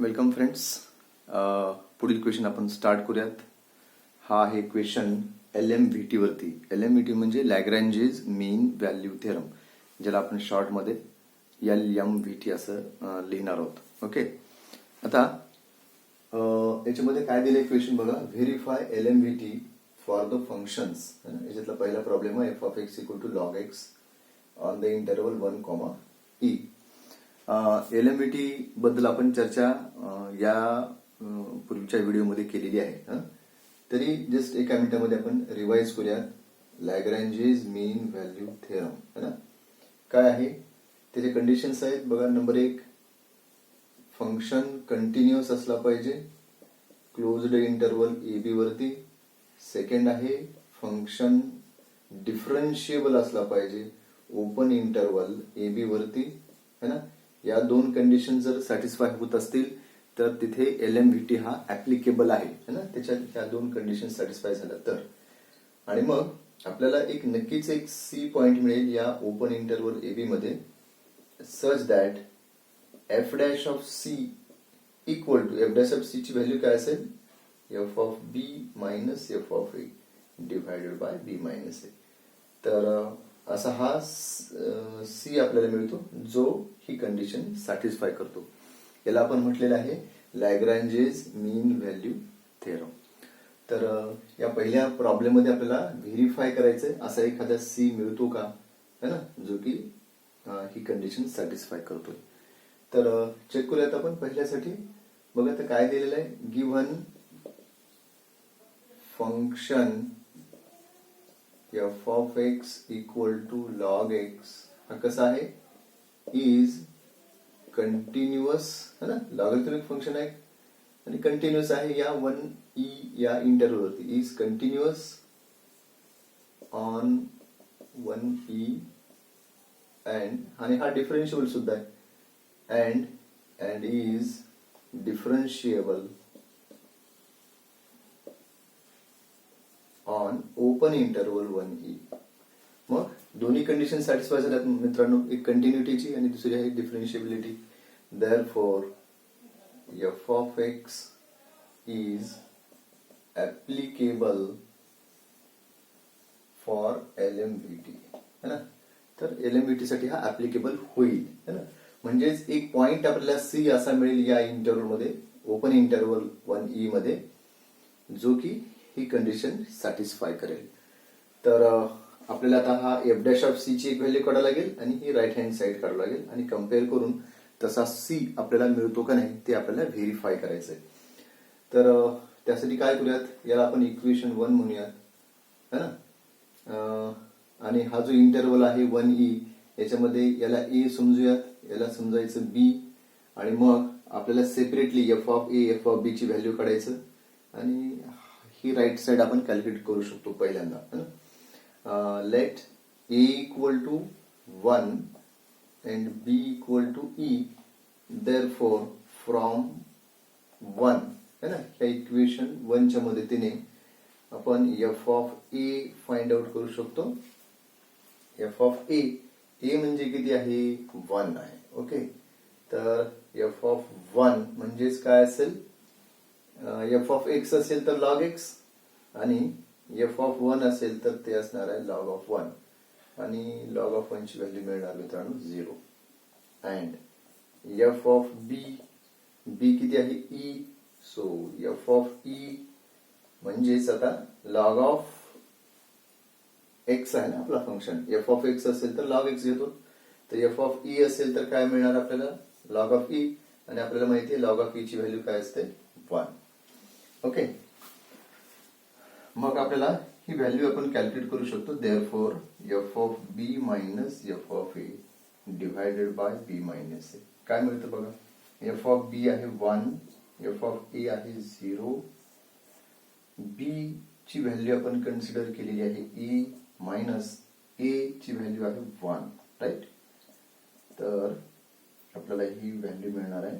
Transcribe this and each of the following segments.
Welcome friends. पुढील question आपण start करूयात. हा आहे क्वेश्चन LMVT वरती. LMVT म्हणजे लॅग्रॅन्जेस मीन व्हॅल्यू थेरम, ज्याला आपण शॉर्टमध्ये LMVT असं लिहिणार आहोत. ओके. आता याच्यामध्ये काय दिलंय क्वेश्चन बघा. Verify LMVT for the functions. याच्यातला पहिला प्रॉब्लेम आहे f(x) = log x on the interval 1, e. LMVT बद्दल आपण चर्चा या पूर्वीच्या व्हिडिओमध्ये केलेली आहे. तरी जस्ट एका मिनिटामध्ये आपण रिवाइज करूयात. लॅग्रॅन्जेस मीन व्हॅल्यू थेरम है ना, काय आहे त्याचे कंडिशन्स आहेत बघा. नंबर 1, फंक्शन कंटिन्युअस असला पाहिजे क्लोज्ड इंटरवल AB वरती. सेकंड आहे फंक्शन डिफरन्शिएबल असला पाहिजे ओपन इंटरवल AB वरती है ना. या दोन कंडिशन जर सॅटिस्फाय होत असतील तर तिथे LMVT हा ऍप्लिकेबल आहे है ना. त्याच्यात या दोन कंडिशन सॅटिस्फाय झाल्या तर. आणि मग आपल्याला नक्कीच एक C पॉइंट मिळेल या ओपन इंटरवल AB मध्ये, such that f'(c) equal to f'(c) ची व्हॅल्यू काय असेल, f(b - f(a) divided by b - a. तर असा हा C आपल्याला मिळतो जो ही कंडिशन सॅटिस्फाय करतो. याला आपण म्हटलेलं आहे लॅग्रॅन्जेस मीन व्हॅल्यू थेरम. तर या पहिल्या प्रॉब्लेम मध्ये आपल्याला व्हेरीफाय करायचंय असा एखादा C मिळतो का है ना, जो की ही कंडिशन सॅटिस्फाय करतोय. तर चेक करूयात आपण पहिल्यासाठी. बघा तर काय दिलेलं आहे. Given function f(x) = log x हा कसा आहे, इज कंटिन्युअस है ना. लॉगॅरिथमिक फंक्शन आहे आणि कंटिन्युअस आहे या 1e या इंटरवल वरती. इज कंटिन्युअस ऑन 1e आणि हा डिफरन्शिएबल सुद्धा आहे and is differentiable on open interval 1e. मग दोन्ही कंडिशन सॅटिस्फाय झाल्यात मित्रांनो, एक कंटिन्युटीची आणि दुसरी आहे differentiability. Therefore f(x) is applicable for LMVT है ना. तर LMVT साठी हा ऍप्लिकेबल होईल है ना. म्हणजेच एक पॉइंट आपल्याला C असा मिळेल या इंटरवल मध्ये, ओपन इंटरवल 1e मध्ये, जो की ही कंडिशन सॅटिस्फाय करेल. तर आपल्याला आता हा f'(c) ची एक व्हॅल्यू काढावी लागेल आणि ही राईट हँड साइड काढावी लागेल आणि कम्पेअर करून तसा C आपल्याला मिळतो का नाही ते आपल्याला व्हेरीफाय करायचंय. तर त्यासाठी काय करूयात, याला आपण इक्वेशन 1 म्हणूयात है ना. आणि हा जो इंटरवल आहे 1e याच्यामध्ये याला A समजूयात, याला समजायचं B, आणि मग आपल्याला सेपरेटली f(a) f(b) ची व्हॅल्यू काढायचं आणि ही राईट साइड आपण कॅल्क्युलेट करू शकतो पहिल्यांदा. Let A = 1 and B = E. Therefore from 1 है ना, या इक्वेशन 1 च्या मदतीने आपण f(a) फाइंड आउट करू शकतो. f(a) म्हणजे किती आहे, 1 आहे. ओके. तर f(1) म्हणजेच काय असेल, f(x) असेल तर log x आणि f(1) असेल तर ते असणार आहे log 1 आणि log 1 ची व्हॅल्यू मिळणार मित्रांनो 0. अँड f(b) किती आहे, e. सो f(e) म्हणजेच आता log x आहे ना आपला फंक्शन. f(x) असेल तर log x घेतो, तर f(e) असेल तर काय मिळणार आपल्याला, log e. आणि आपल्याला माहिती आहे log e ची व्हॅल्यू काय असते, 1. ओके. मग आपल्याला ही व्हॅल्यू आपण कॅल्क्युलेट करू शकतो. Therefore f(b - f(a) divided by b - a. काय मिळतं बघा. f(b) आहे 1, f(a) आहे 0, b ची व्हॅल्यू आपण कन्सिडर केलेली आहे e मायनस a ची व्हॅल्यू आहे 1, राईट. तर आपल्याला ही व्हॅल्यू मिळणार आहे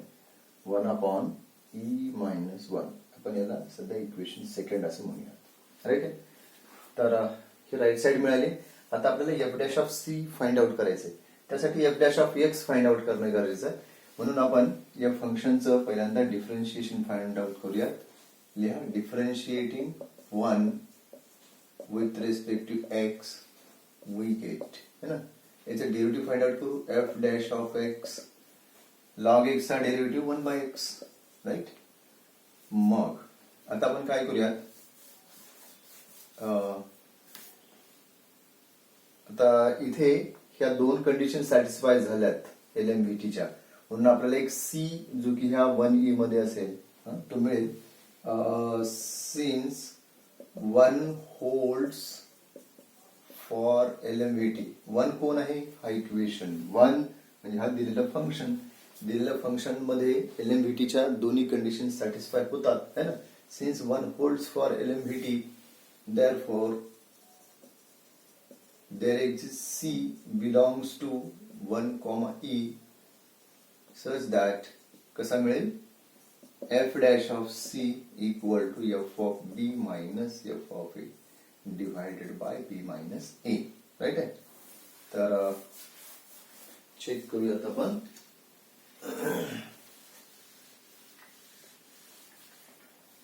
1/e - 1. आपण याला सध्या इक्वेशन सेकंड असं म्हणूया, राईट. तर ही राईट साइड मिळाली. आता आपल्याला f'(c) फाइंड आउट करायचंय. त्यासाठी f'(x) फाइंड आउट करणं गरजेचं आहे. म्हणून आपण या फंक्शनचं पहिल्यांदा डिफरन्शिएशन फाइंड आउट करूयात. लिहा differentiating 1 with respect to x we get, है ना. याचं डेरिव्हेटिव्ह फाइंड आउट करू. F dash of x log x चा डेरिव्हेटिव्ह 1 बाय एक्स, राईट. मग आता आपण काय करूयात, आता इथे ह्या दोन कंडिशन सॅटिस्फाय झाल्यात एलएमव्हीटीच्या, म्हणून आपल्याला एक सी जो की ह्या 1E मध्ये असेल तो मिळेल. Since 1 holds for एलएमव्हीटी. 1 कोण आहे, हा इक्वेशन 1 म्हणजे हा दिलेला फंक्शन. दिलेल्या फंक्शन मध्ये एलएमव्हीटीच्या दोन्ही कंडिशन सॅटिस्फाय होतात, है ना. Since 1 holds for LMVT, therefore there exists C belongs to 1, E such that कसा मिळेल, f dash of C equal to f of B minus f of A divided by B minus A, right आहे. तर check करूयात आपण.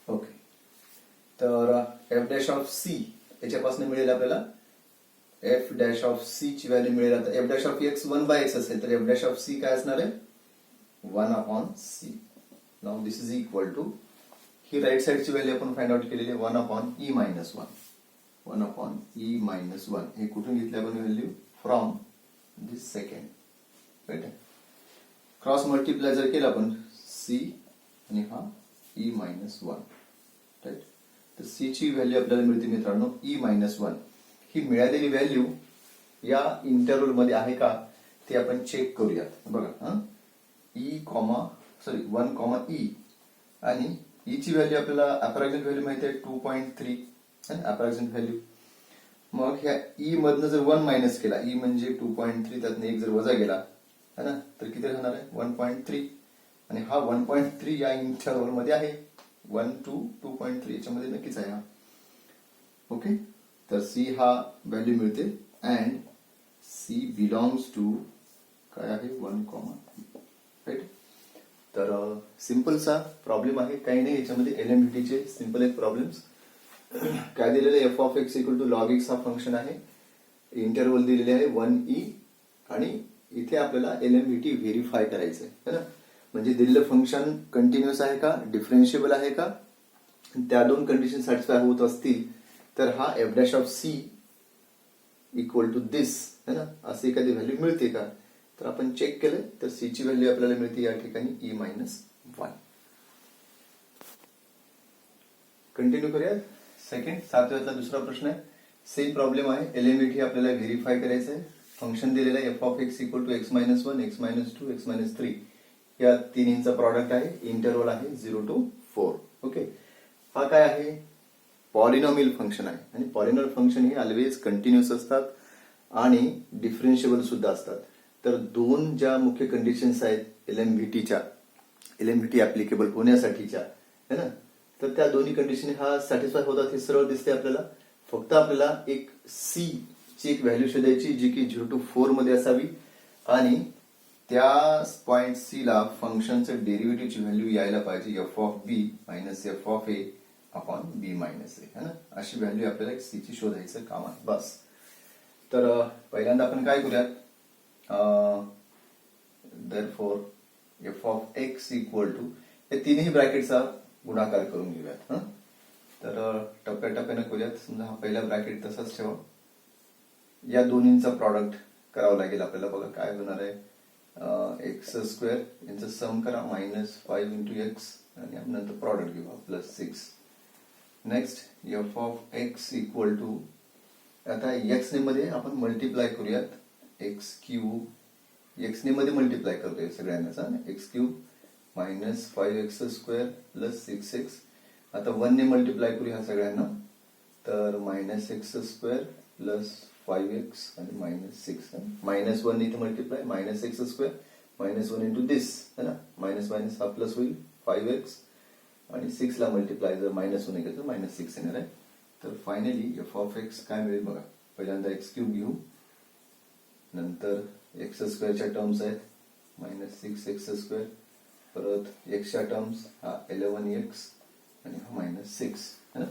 Okay, तर f dash of C याच्यापासून मिळेल आपल्याला f dash of C ची व्हॅल्यू मिळेल. आता f dash of x 1 by x असेल तर f dash of C काय असणार आहे, 1 upon C. Now this is equal to, ही राईट साइडची व्हॅल्यू आपण फाइंड आउट केलेली आहे 1 upon E minus 1. 1 upon E minus 1 हे कुठून घेतले आपण value, from this second, right. Cross multiply जर केलं आपण C आणि हा E minus 1, राईट. तर C ची व्हॅल्यू आपल्याला मिळते मित्रांनो E minus 1. ही मिळालेली व्हॅल्यू या इंटरवल मध्ये आहे का ते आपण चेक करूयात. बघा, E 1, E आणि E ची व्हॅल्यू आपल्याला अप्रॉक्सिमेट व्हॅल्यू माहिती आहे 2.3 आणि अप्रॉक्सिमेट व्हॅल्यू. मग ह्या E मधनं जर 1 मायनस केला, E म्हणजे 2.3, त्यातनं एक जर वजा गेला, है ना, तर किती राहणार आहे 1.3. आणि हा 1.3 या इंटरवल मध्ये आहे, 1 to 2.3 याच्यामध्ये नक्कीच आहे हा. ओके, तर C हा व्हॅल्यू मिळते अँड C बिलॉंग्स टू काय आहे 1, राईट. तर सिंपलचा प्रॉब्लेम आहे, काही नाही याच्यामध्ये. एलएमव्हीटीचे सिंपल एक प्रॉब्लेम्स. काय दिलेलं, f of x equal to log x हा फंक्शन आहे, इंटरवल दिलेले आहे 1E आणि इथे आपल्याला एलएमव्हीटी व्हेरीफाय करायचं आहे ना. म्हणजे दिलेलं फंक्शन कंटिन्युअस आहे का, डिफरन्शिएबल आहे का, त्या दोन कंडिशन सॅटिस्फाय होत असतील तर हा F dash of C equal to this, है ना, असे एखादी व्हॅल्यू मिळते का. तर आपण चेक केलं तर सी ची व्हॅल्यू आपल्याला मिळते या ठिकाणी E minus 1. कंटिन्यू करूया. सेकंड 7व्यातला दुसरा प्रश्न आहे, सेम प्रॉब्लेम आहे. एलएमव्हीटी आपल्याला व्हेरीफाय करायचं आहे. फंक्शन दिलेलं आहे f of x equal to x minus 1, x minus 2, x minus 3 या तिन्हींचा प्रॉडक्ट आहे. इंटरवल आहे 0 to 4. ओके, हा काय आहे, पॉलिनॉमियल फंक्शन आहे. आणि पॉलिनॉमियल फंक्शन हे ऑलवेज कंटिन्युअस असतात आणि डिफरन्शिएबल सुद्धा असतात. तर दोन ज्या मुख्य कंडिशन्स आहेत एलएमव्हीटी ऍप्लिकेबल होण्यासाठीच्या, है ना, तर त्या दोन्ही कंडिशन हा सॅटिस्फाय होतात हे सरळ दिसते आपल्याला. फक्त आपल्याला एक सी ची एक व्हॅल्यू शोधायची जी की 0 to 4 मध्ये असावी आणि त्या पॉइंट सी ला फंक्शनचं डेरिव्हेटिव्हची व्हॅल्यू यायला पाहिजे F of B minus F of A upon B minus A, है ना. अशी व्हॅल्यू आपल्याला सी ची शोधायचं काम आहे बस. तर पहिल्यांदा आपण काय करूयात, therefore f of x equal to हे तिन्ही ब्रॅकेटचा गुणाकार करून घेऊयात. तर टप्प्याटप्प्याने करूयात. समजा हा पहिला ब्रॅकेट तसाच ठेवा, या दोन्हींचा प्रॉडक्ट करावं लागेल आपल्याला. बघा काय होणार आहे, एक्स स्क्वेअर यांचं सम करा -5 into x आणि नंतर प्रॉडक्ट घेऊ +6. Next f of x equal to, आता एक्स ने मध्ये आपण मल्टिप्लाय करूयात, एक्स क्यूब एक्स ने मध्ये मल्टिप्लाय करतोय सगळ्यांना, x cube -5x square +6x. आता 1 ने मल्टिप्लाय करू ह्या सगळ्यांना, तर -x स्क्वेअर +5x आणि -6. -1 इथे मल्टिप्लाय -x स्क्वेअर -1 into दिस, है ना, मायनस मायनस हा प्लस होईल 5x आणि 6 ला मल्टिप्लाय जर -1 केलं तर -6 येणार आहे. तर फायनली एफ ऑफ एक्स काय मिळेल बघा, पहिल्यांदा एक्स क्यूब घेऊ, नंतर एक्स स्क्वेअरच्या टर्म्स आहेत मायनस 6x², परत एक्सच्या टर्म्स हा 11x आणि हा -6 है ना,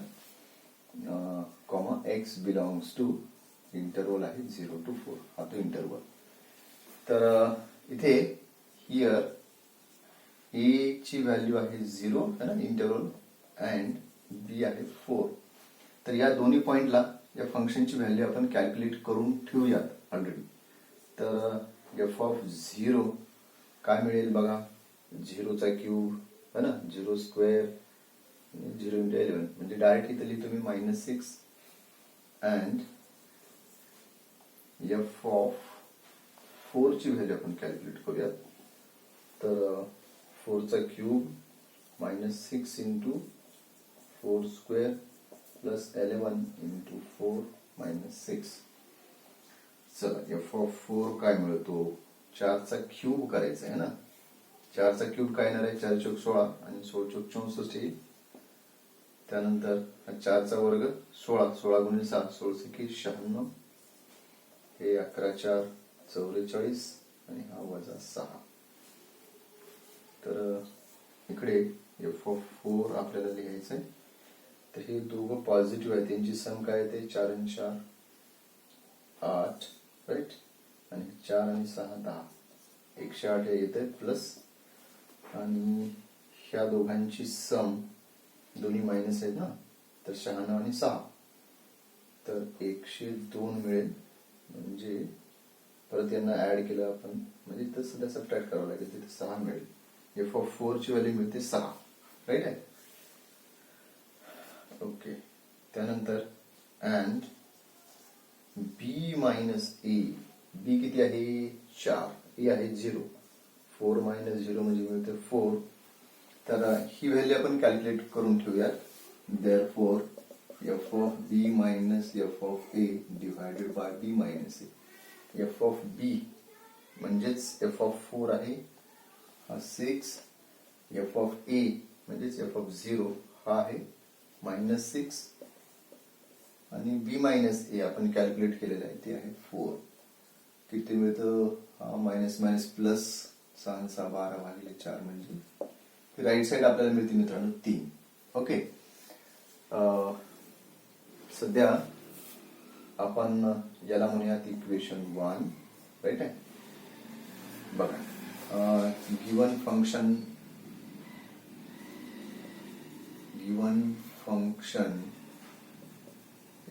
comma x belongs to interval आहे 0 to 4, हा तो इंटरवल. तर इथे हिअर a ची व्हॅल्यू आहे 0 है ना इंटरवल, अँड b आहे 4. तर या दोन्ही पॉइंटला या फंक्शनची व्हॅल्यू आपण कॅल्क्युलेट करून ठेवूयात ऑलरेडी. तर f(0) काय मिळेल बघा, 0चा क्यूब है ना, 0² 0 × 11, म्हणजे डायरेक्ट इथे लिहितो मी -6, अँड f(4) ची व्हॅल्यू आपण कॅल्क्युलेट करूयात. तर 4चा क्यूब -6 × 4² + 11 × 4 -6. चला f(4) काय मिळतो, 4चा क्यूब करायचा आहे ना. 4चा क्यूब काय येणार आहे, 4 चौक 16 आणि 16 चौक 64 येईल. त्यानंतर 4चा वर्ग 16, 16 × 6 16 × 96, हे 11 4 44 आणि हा -6. तर इकडे f(4) आपल्याला लिहायचं आहे. तर हे दोघं पॉझिटिव्ह आहे, त्यांची सम काय येते, 4 × 4 8, राईट, आणि 4 आणि 6 10, 108 हे येते प्लस, आणि ह्या दोघांची सम, दोन्ही मायनस आहेत ना, तर 96 आणि 6, तर 102 मिळेल. म्हणजे परत यांना ऍड केलं आपण, म्हणजे इथं सध्या सबट्रॅक्ट करावं लागेल, तिथे 6 मिळेल. f(4) ची व्हॅल्यू मिळते 6, राईट आहे. ओके, त्यानंतर अँड b - a, b किती आहे, 4, a आहे 0, 4 - 0 म्हणजे मिळते 4. तर ही व्हॅल्यू आपण कॅल्क्युलेट करून ठेवूयात. Therefore f(b - f(a) divided by b - a. f(b) म्हणजेच f(4) आहे, हा 6, f(a) म्हणजेच f(0) हा आहे -6, आणि b - a आपण कॅल्क्युलेट केलेलं आहे, ते आहे 4. किती मिळतं, हा मायनस मायनस प्लस, 6 6 12 भागिले 4, म्हणजे राईट साइड आपल्याला मिळते मित्रांनो 3. ओके, सध्या आपण याला म्हणूयात इक्वेशन 1, राईट आहे. बघा, given function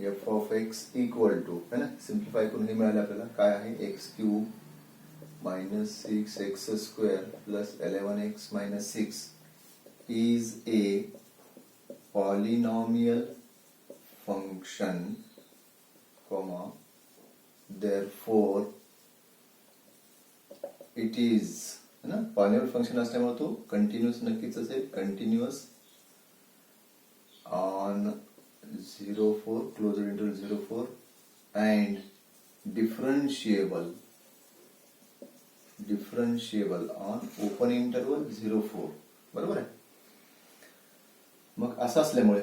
f(x) equal to, है ना, सिम्प्लिफाय करून हे मिळाले आपल्याला, काय आहे, x³ -6x² + 11x - 6 is a polynomial function, therefore it is, है ना, पॉलिनॉमियल फंक्शन असल्यामुळे तो कंटिन्युअस नक्कीच असेल, continuous on 0 closed interval 0 and differentiable on open interval 0 बरोबर आहे. मग असं असल्यामुळे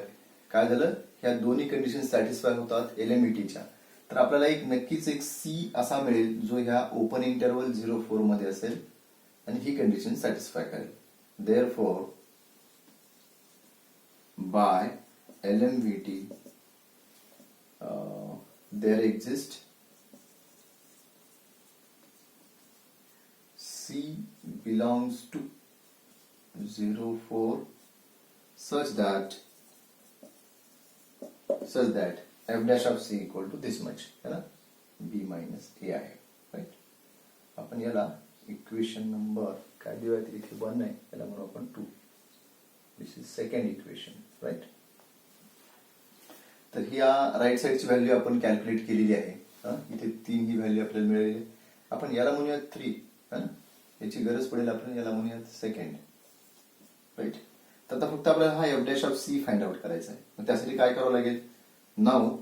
काय झालं, ह्या दोन्ही कंडिशन सॅटिस्फाय होतात एलएमईटीच्या. तर आपल्याला नक्कीच एक सी असा मिळेल जो ह्या ओपन इंटरवल 0 मध्ये असेल आणि ही कंडिशन सॅटिस्फाय करेल. Therefore by LMVT there exists C belongs to 0 4 such that f dash of C equal to this much, है ना, b minus a आहे, राईट. आपण याला इक्वेशन नंबर काय देऊया, इथे 1 आहे, याला म्हणू आपण 2. दिस इज सेकंड इक्वेशन, राईट. तर ही राईट साइडची व्हॅल्यू आपण कॅल्क्युलेट केलेली आहे. इथे 3 ही व्हॅल्यू आपल्याला मिळालेली आहे. आपण याला म्हणूयात 3, याची गरज पडेल, आपण याला म्हणूयात सेकंड, राईट. तर आता फक्त आपल्याला हा F dash of C find out करायचा आहे. मग त्यासाठी काय करावं लागेल, now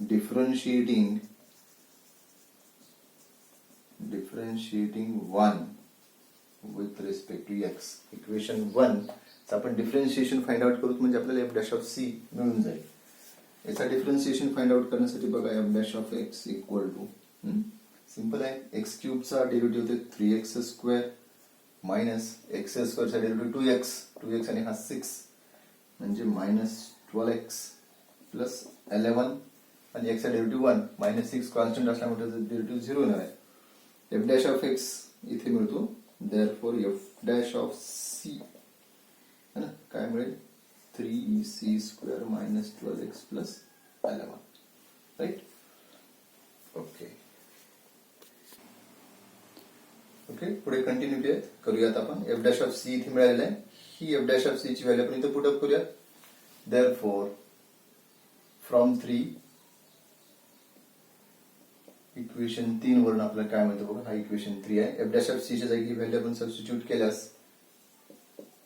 differentiating 1 with respect to X. Equation 1 आपण डिफरन्शिएशन फाइंड आउट करू, म्हणजे आपल्याला एफ डॅश ऑफ सी मिळून जाईल. याचा डिफरन्शिएशन फाइंड आउट करण्यासाठी बघा, F dash of x equal to simple आहे. एक्स क्यूबचा डेरिव्हेटिव्ह होते 3x² minus x स्क्वेअरचा derivative 2x आणि हा 6 म्हणजे -12x प्लस 11 आणि x चा डेरिव्हेटिव्ह 1 -6 कॉन्स्टंट असल्यामुळे त्याचा डेरिव्हेटिव्ह 0 येणार आहे. f डॅश ऑफ x इथे मिळतो, therefore f dash of c है ना काय मिळेल 3c² -12x plus 11 right. Okay okay पुढे कंटिन्यू करूयात आपण. f डॅश ऑफ c इथे मिळालेलं आहे. ही f डॅश ऑफ c ची व्हॅल्यू आपण इथे पुट अप करूयात. देअरफॉर फ्रॉम 3 इक्वेशन 3 वरून आपल्याला काय मिळतं बघा. हा इक्वेशन 3 आहे. f डॅश ऑफ c च्या जागी व्हॅल्यू आपण सबस्टिट्यूट केल्यास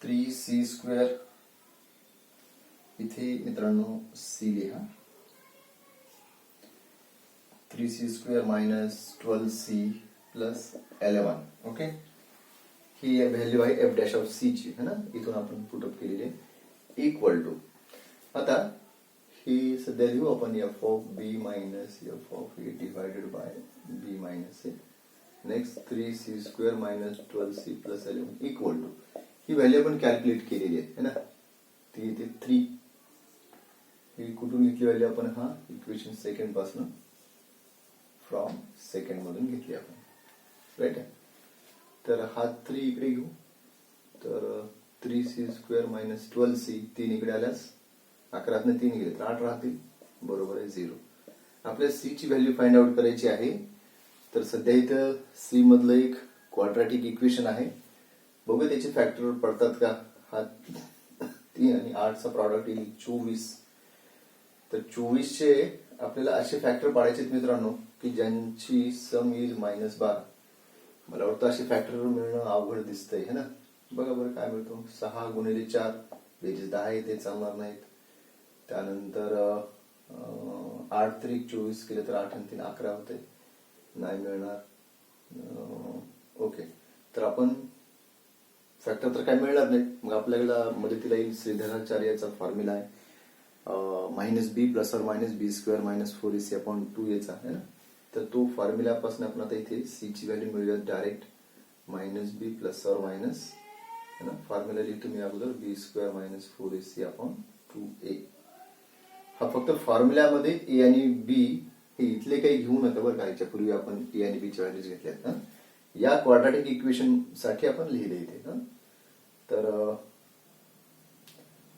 3c² इथे मित्रांनो c लिहा 3c² -12c प्लस 11. ओके ही व्हॅल्यू आहे f डॅश ऑफ c ची है ना. इथून आपण पुट अप केलेली आहे इक्वल टू. आता ही सध्या लिहू आपण f of b minus f of a divided by b minus a. Next 3c² -12c plus 11 equal to. ही व्हॅल्यू आपण कॅल्क्युलेट केलेली आहे है ना. ती इथे 3 ही कुठून घेतली व्हॅल्यू आपण. हा इक्वेशन सेकंड पासून फ्रॉम सेकंड मधून घेतली आपण राईट. तर हा 3 इकडे घेऊ तर 3c² -12c 3 इकडे आल्यास 11 3 गेले तर 8 राहतील. बरोबर आहे 0. आपल्याला c ची व्हॅल्यू फाइंड आउट करायची आहे. तर सध्या इथं c मधलं एक क्वाड्रॅटिक इक्वेशन आहे. बघू त्याचे फॅक्टर पडतात का. हा 3 आणि 8 चा प्रॉडक्ट येईल 24. तर 24 चे आपल्याला असे फॅक्टर पाडायचे मित्रांनो की ज्यांची सम इज -12. मला वाटतं असे फॅक्टर मिळणं अवघड दिसतंय है ना. बघा बरं काय मिळतो. 6 गुणिले 4 बेरीज 10 येते चालणार नाहीत. त्यानंतर 8 त्रिक 24 केले तर 8 आणि 3 11 होते नाही मिळणार. ओके तर आपण फॅक्टर तर काय मिळणार नाही. मग आपल्याला मदतीला येईल श्रीधराचार्याचा फॉर्म्युला आहे -b plus or minus b² -4ac/2 याचा है ना. तर तो फॉर्म्युल्यापासून आपण आता इथे c ची value मिळूया direct -b plus or minus है ना. फॉर्म्युला लिहितो मी अगोदर b² -4ac/2a. हा फक्त फॉर्म्युल्यामध्ये a आणि b हे इथले काही घेऊ नका बरं का. याच्या पूर्वी आपण a आणि b च्या व्हॅल्यूज घेतल्यात ना. या क्वाड्रॅटिक इक्वेशन साठी आपण लिहिले इथे ना. तर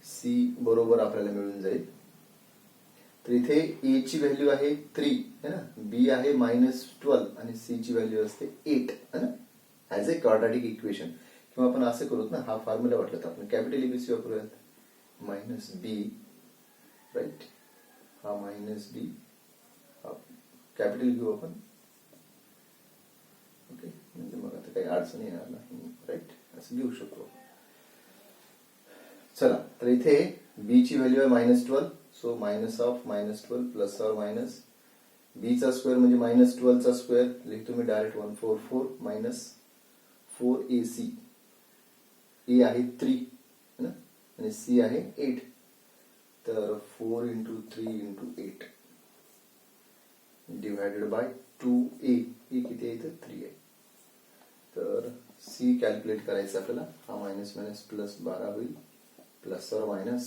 c बरोबर आपल्याला मिळून जाईल. तर इथे a ची व्हॅल्यू आहे 3 है ना. b आहे -12 आणि c ची व्हॅल्यू असते 8 है ना. As a quadratic equation. किंवा आपण असं करूत ना. हा फॉर्म्युला वाटलं तर आपण कॅपिटल एबीसी वापरूयात -b राईट. हा -b हा कॅपिटल घेऊ आपण. ओके म्हणजे मग आता काही अडचण येणार नाही राईट. असं घेऊ शकतो. चला तर इथे b ची व्हॅल्यू आहे -12. So minus of -12 plus or minus b चा स्क्वेअर म्हणजे -12 चा स्क्वेअर लिहितो मी डायरेक्ट 144 -4ac. a आहे 3 है ना आणि c आहे 8. तर 4 × 3 × 8 डिवायडेड बाय 2a. a किती आहे तर 3 आहे. तर c कॅल्क्युलेट करायचं आपल्याला. हा मायनस मायनस प्लस 12 होईल प्लस और मायनस.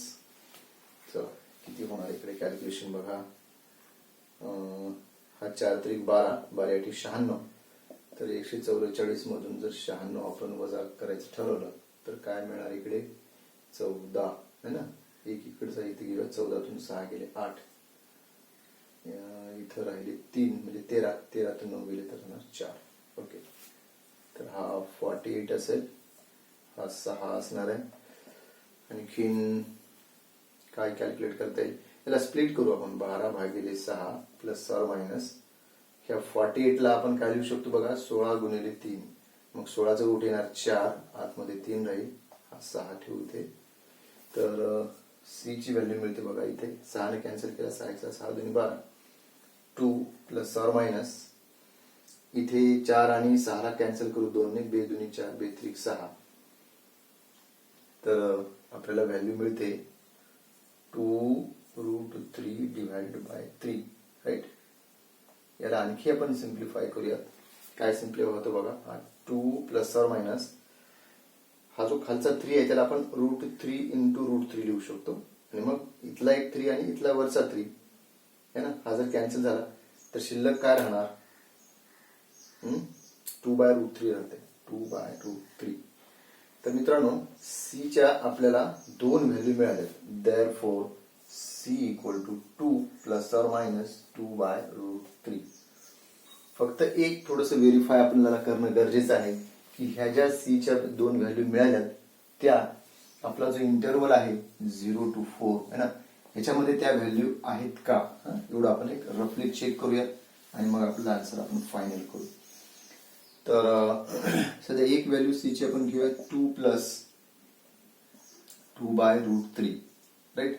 चला किती होणार इकडे कॅल्क्युलेशन बघा. हा 4 त्रिक 12 12 8 96. तर 144 मधून जर 96 आपण वजा करायचं ठरवलं तर काय मिळणार इकडे 14 है ना. एक इकडचा इथे घेऊया 14 तून 6 गेले 8 इथं राहिले 3 म्हणजे 13 13 तून 9 गेले तर होणार 4. ओके तर हा 48 असेल. हा 6 असणार आहे. आणखीन काय कॅल्क्युलेट करता येईल. याला स्प्लिट करू आपण 12/6 प्लस और मायनस. ह्या 48 ला आपण काय लिहू शकतो बघा 16 × 3. मग 16चं रूट येणार 4 आतमध्ये 3 राहील. हा 6 ठेवू इथे. तर c ची व्हॅल्यू मिळते बघा इथे 6 ने कॅन्सल केला 6 × 6 = 12 2 प्लस और मायनस. इथे 4 आणि 6 ला कॅन्सल करू 2 ने 2 × 2 = 4 2 × 3 = 6. तर आपल्याला व्हॅल्यू मिळते 2√3 डिवाइडेड बाय 3 राईट. याला आणखी आपण सिम्प्लिफाय करूया. काय सिम्प्लिफाय होतो बघा. हा 2 प्लस ऑर मायनस हा जो खालचा 3 आहे त्याला आपण √3 इंटू √3 लिहू शकतो. आणि मग इथला एक 3 आणि इथला वरचा 3 है ना, हा जर कॅन्सल झाला तर शिल्लक काय राहणार. 2/√3 राहते. 2/√3. तर मित्रांनो सीच्या आपल्याला 2 व्हॅल्यू मिळाल्या. Therefore C equal to 2 plus or minus 2/√3. फक्त एक थोडंसं व्हेरीफाय आपल्याला करणं गरजेचं आहे की ह्या ज्या सीच्या 2 व्हॅल्यू मिळाल्यात त्या आपला जो इंटरवल आहे 0 to 4 है ना, ह्याच्यामध्ये त्या व्हॅल्यू आहेत का, एवढं आपण एक रफली चेक करूया आणि मग आपला आन्सर आपण फायनल करू. तर सध्या एक व्हॅल्यू सीची आपण घेऊया 2 प्लस 2/√3 राईट.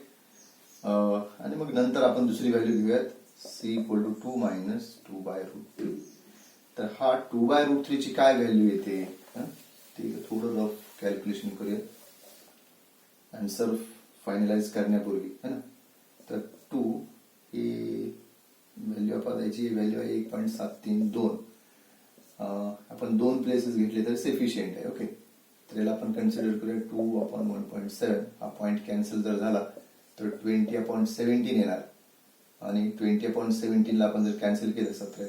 आणि मग नंतर आपण दुसरी व्हॅल्यू घेऊयात सी इक्वल टू 2 मायनस 2/√3. तर हा 2/√3 ची काय व्हॅल्यू येते ते थोडं रफ कॅल्क्युलेशन करूया आन्सर फायनलाइज करण्यापूर्वी है ना. तर 2 ही व्हॅल्यू आपण याची व्हॅल्यू आहे 1.732. आपण 2 प्लेसेस घेतले तर सफिशियंट आहे. ओके, तर याला आपण कन्सिडर करूया 2/1.7. हा पॉइंट कॅन्सल जर झाला तर 20/17 येणार. आणि 20/17 ला आपण जर कॅन्सल केलं 17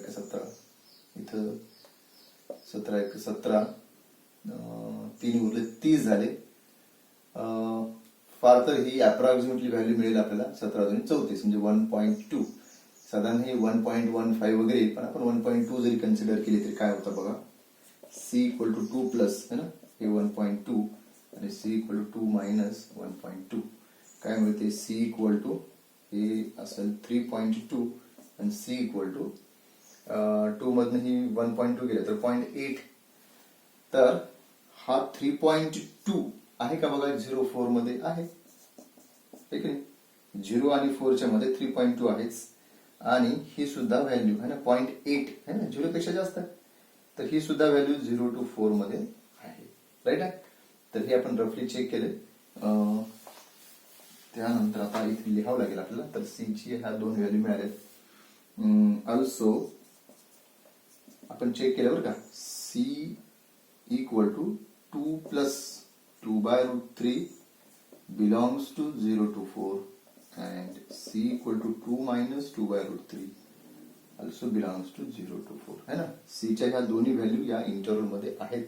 इथं 17 3 उरले 30 झाले. फार तर ही अप्रॉक्सिमेटली व्हॅल्यू मिळेल आपल्याला 17/34 म्हणजे 1.2. साधारण हे 1.15 वगैरे, पण आपण 1.2 जरी कन्सिडर केली तरी काय होतं बघा. सी इक्वल टू 2 प्लस है ना, हे 1.2 आणि सी इक्वल टू 2 मायनस 1.2 काय मिळते. सी इक्वल टू हे असेल 3.2 आणि सी इक्वल टू 2 मधनं ही 1.2 गेलं तर 0.8. तर हा 3.2 आहे का बघा 0-4 मध्ये आहे ठीक आहे. 0 आणि 4च्या मध्ये 3.2 आहेच. आणि ही सुद्धा व्हॅल्यू है ना 0.8 है ना, 0 पेक्षा जास्त आहे. तर ही सुद्धा व्हॅल्यू 0 to 4 मध्ये आहे राईट आहे. तर हे आपण रफली चेक केले. त्यानंतर आता इथे लिहावं लागेल आपल्याला. तर सीची ह्या 2 व्हॅल्यू मिळाल्या. ऑल्सो आपण चेक केलं बरं का. C equal to 2 plus 2/√3 belongs to 0 to 4 and c equal to 2 minus 2/√3 also belongs to 0 to 4 है ना. c च्या ह्या दोन्ही व्हॅल्यू या इंटरवल मध्ये आहेत.